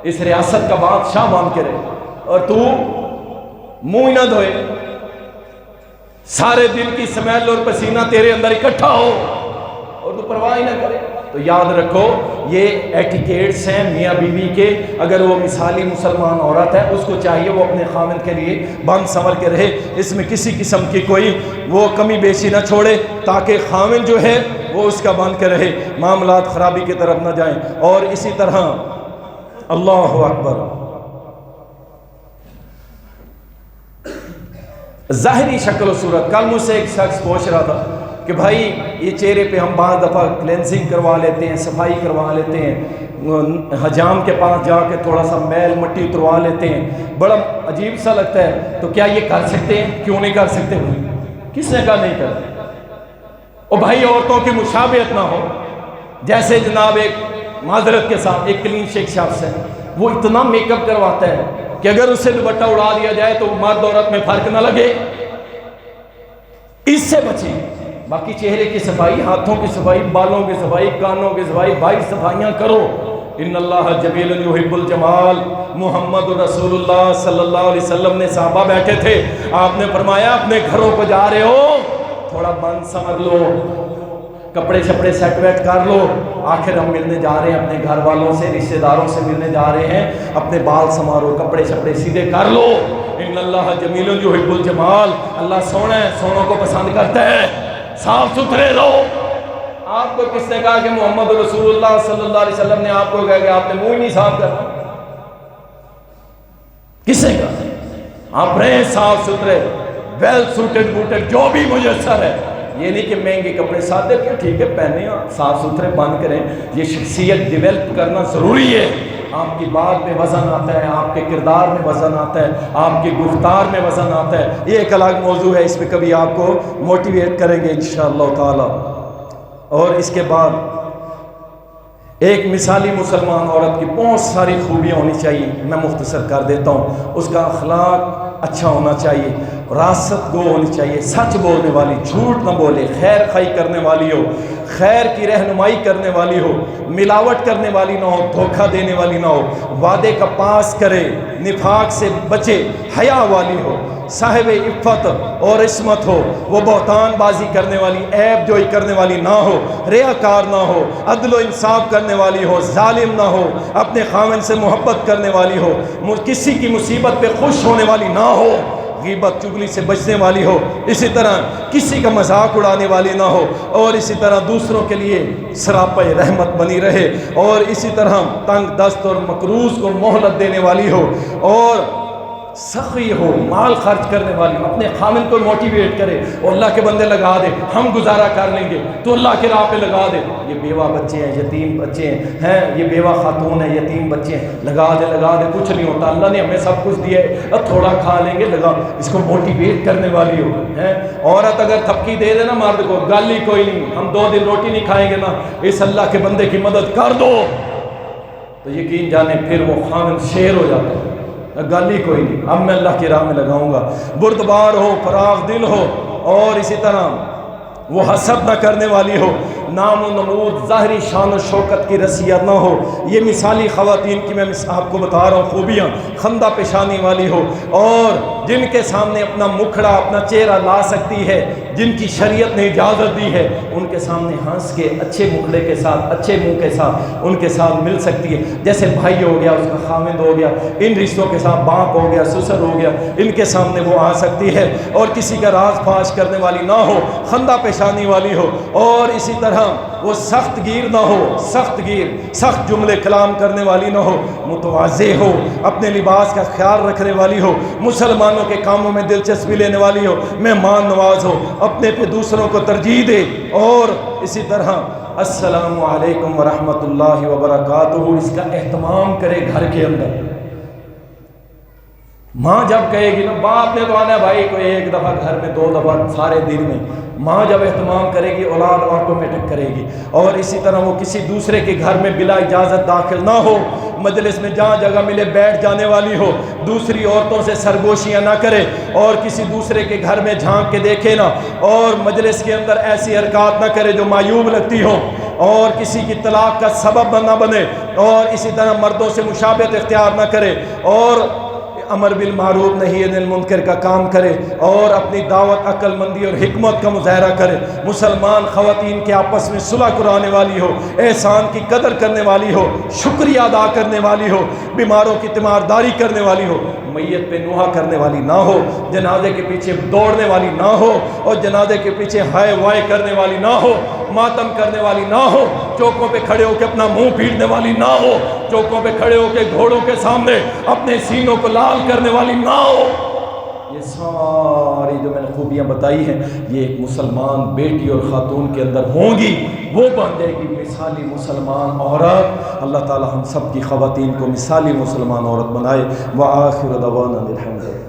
اس ریاست کا بادشاہ بن کے رہے، اور تو منہ ہی نہ دھوئے، سارے دن کی سمیل اور پسینہ تیرے اندر اکٹھا ہو اور تو پرواہ ہی نہ کرے. تو یاد رکھو یہ ایٹیکیٹس ہیں میاں بیوی کے. اگر وہ مثالی مسلمان عورت ہے اس کو چاہیے وہ اپنے خامن کے لیے بند سنور کے رہے، اس میں کسی قسم کی کوئی وہ کمی بیشی نہ چھوڑے تاکہ خامن جو ہے وہ اس کا بند کے رہے، معاملات خرابی کی طرف نہ جائیں. اور اسی طرح اللہ اکبر، ظاہری شکل و صورت. کل مجھ سے ایک شخص پوچھ رہا تھا کہ بھائی یہ چہرے پہ ہم بعض دفعہ کلینزنگ کروا لیتے ہیں، صفائی کروا لیتے ہیں، حجام کے پاس جا کے تھوڑا سا میل مٹی اتروا لیتے ہیں، بڑا عجیب سا لگتا ہے، تو کیا یہ کر سکتے ہیں؟ کیوں نہیں کر سکتے؟ کس نے کہا نہیں کرتے؟ اور بھائی عورتوں کی مشابہت نہ ہو. جیسے جناب ایک معذرت کے ساتھ ایک کلین شیک شخص ہے، وہ اتنا میک اپ کرواتا ہے کہ اگر اس سے دوپٹہ اڑا دیا جائے تو مرد عورت میں فرق نہ لگے. اس سے بچیں. باقی چہرے کی صفائی، ہاتھوں کی صفائی، بالوں کی صفائی، کانوں کی صفائی، بھائی صفائیاں کرو. ان اللہ جمیل یحب الجمال. محمد رسول اللہ صلی اللہ علیہ وسلم نے صحابہ بیٹھے تھے، آپ نے فرمایا اپنے گھروں کو جا رہے ہو تھوڑا بند سمجھ لو، کپڑے شپڑے سیٹ ویٹ کر لو، آخر ہم ملنے جا رہے ہیں اپنے گھر والوں سے، رشتہ داروں سے ملنے جا رہے ہیں، اپنے بال سنوارو، کپڑے شپڑے سیدھے کر لو. ان اللہ جمیل یحب الجمال. اللہ سونا ہے، سونوں کو پسند کرتا ہے، صاف ستھرے رہو. آپ کو کس نے کہا کہ محمد رسول اللہ صلی اللہ علیہ وسلم نے آپ کو کہا کہ آپ نے منہ ہی نہیں صاف کرنا؟ کس نے کہا؟ آپ رہیں صاف ستھرے، ویل سوٹڈ بوٹڈ، جو بھی میسر ہے. یہ نہیں کہ مہنگے کپڑے سادے کیا ٹھیک ہے پہنے، صاف ستھرے بن کریں. یہ شخصیت ڈیولپ کرنا ضروری ہے. آپ کی بات میں وزن آتا ہے، آپ کے کردار میں وزن آتا ہے، آپ کی گفتار میں وزن آتا ہے. یہ ایک الگ موضوع ہے، اس پہ کبھی آپ کو موٹیویٹ کریں گے انشاءاللہ تعالی. اور اس کے بعد ایک مثالی مسلمان عورت کی بہت ساری خوبیاں ہونی چاہیے، میں مختصر کر دیتا ہوں. اس کا اخلاق اچھا ہونا چاہیے، راست گو ہونی چاہیے، سچ بولنے والی، جھوٹ نہ بولے، خیر خائی کرنے والی ہو، خیر کی رہنمائی کرنے والی ہو، ملاوٹ کرنے والی نہ ہو، دھوکہ دینے والی نہ ہو، وعدے کا پاس کرے، نفاق سے بچے، حیا والی ہو، صاحب عفت اور عصمت ہو، وہ بہتان بازی کرنے والی، عیب جوئی کرنے والی نہ ہو، ریاکار نہ ہو، عدل و انصاف کرنے والی ہو، ظالم نہ ہو، اپنے خاوند سے محبت کرنے والی ہو، کسی کی مصیبت پہ خوش ہونے والی نہ ہو، غیبت چگلی سے بچنے والی ہو، اسی طرح کسی کا مذاق اڑانے والی نہ ہو، اور اسی طرح دوسروں کے لیے سراپے رحمت بنی رہے، اور اسی طرح تنگ دست اور مکروز کو مہلت دینے والی ہو، اور سخی ہو، مال خرچ کرنے والی، اپنے خامن کو موٹیویٹ کرے اور اللہ کے بندے لگا دے، ہم گزارا کر لیں گے، تو اللہ کے راہ پہ لگا دے۔ یہ بیوہ بچے ہیں، یتیم بچے ہیں، یہ بیوہ خاتون ہیں، یتیم بچے ہیں، لگا دے کچھ نہیں ہوتا، اللہ نے ہمیں سب کچھ دیا ہے، اب تھوڑا کھا لیں گے، لگا، اس کو موٹیویٹ کرنے والی ہو۔ عورت اگر تھپکی دے دے نا مرد کو، گل ہی کوئی نہیں، ہم 2 دن روٹی نہیں کھائیں گے نا، اس اللہ کے بندے کی مدد کر دو، تو یقین جانے پھر وہ خامن شیر ہو جاتا ہے، گل ہی کوئی نہیں، اب میں اللہ کی راہ میں لگاؤں گا۔ بردبار ہو، فراغ دل ہو، اور اسی طرح وہ حسد نہ کرنے والی ہو، نام و نمود، ظاہری شان و شوکت کی رسیت نہ ہو۔ یہ مثالی خواتین کی میں آپ کو بتا رہا ہوں خوبیاں، خندہ پیشانی والی ہو، اور جن کے سامنے اپنا مکھڑا، اپنا چہرہ لا سکتی ہے، جن کی شریعت نے اجازت دی ہے، ان کے سامنے ہنس کے اچھے مکھڑے کے ساتھ، اچھے منہ کے ساتھ ان کے ساتھ مل سکتی ہے۔ جیسے بھائی ہو گیا، اس کا خامند ہو گیا، ان رشتوں کے ساتھ باپ ہو گیا، سسر ہو گیا، ان کے سامنے وہ آ سکتی ہے، اور کسی کا راز فاش کرنے والی نہ ہو، خندہ پیشانی والی ہو، اور اسی طرح وہ سخت گیر نہ ہو، سخت جملے کلام کرنے والی نہ ہو، متواضع ہو، اپنے لباس کا خیال رکھنے والی ہو، مسلمانوں کے کاموں میں دلچسپی لینے والی ہو، مہمان نواز ہو، اپنے پہ دوسروں کو ترجیح دے، اور اسی طرح السلام علیکم ورحمۃ اللہ وبرکاتہ، اس کا اہتمام کرے گھر کے اندر۔ ماں جب کہے گی نا، باپ نے تو آنا ہے بھائی کوئی 1 دفعہ گھر میں، 2 دفعہ سارے دن میں، ماں جب اہتمام کرے گی اولاد آٹومیٹک کرے گی۔ اور اسی طرح وہ کسی دوسرے کے گھر میں بلا اجازت داخل نہ ہو، مجلس میں جہاں جگہ ملے بیٹھ جانے والی ہو، دوسری عورتوں سے سرگوشیاں نہ کرے، اور کسی دوسرے کے گھر میں جھانک کے دیکھے نہ، اور مجلس کے اندر ایسی حرکات نہ کرے جو معیوب لگتی ہو، اور کسی کی طلاق کا سبب نہ بنے، اور اسی طرح مردوں سے مشابہت اختیار نہ کرے، اور امر بالمعروف نہی عن المنکر کا کام کرے، اور اپنی دعوت عقل مندی اور حکمت کا مظاہرہ کرے۔ مسلمان خواتین کے آپس میں صلح کرانے والی ہو، احسان کی قدر کرنے والی ہو، شکریہ ادا کرنے والی ہو، بیماروں کی تیمارداری کرنے والی ہو، میت پہ نوحہ کرنے والی نہ ہو، جنازے کے پیچھے دوڑنے والی نہ ہو، اور جنازے کے پیچھے ہائے وائے کرنے والی نہ ہو، ماتم کرنے والی نہ ہو، چوکوں پہ کھڑے ہو کے اپنا منہ پھیرنے والی نہ ہو، چوکوں پہ کھڑے ہو کے گھوڑوں کے سامنے اپنے سینوں کو لال کرنے والی نہ ہو۔ یہ ساری جو میں نے خوبیاں بتائی ہیں، یہ ایک مسلمان بیٹی اور خاتون کے اندر ہوں گی، وہ بن جائے گی مثالی مسلمان عورت۔ اللہ تعالی ہم سب کی خواتین کو مثالی مسلمان عورت بنائے۔ وآخر دعوانا الحمد للہ۔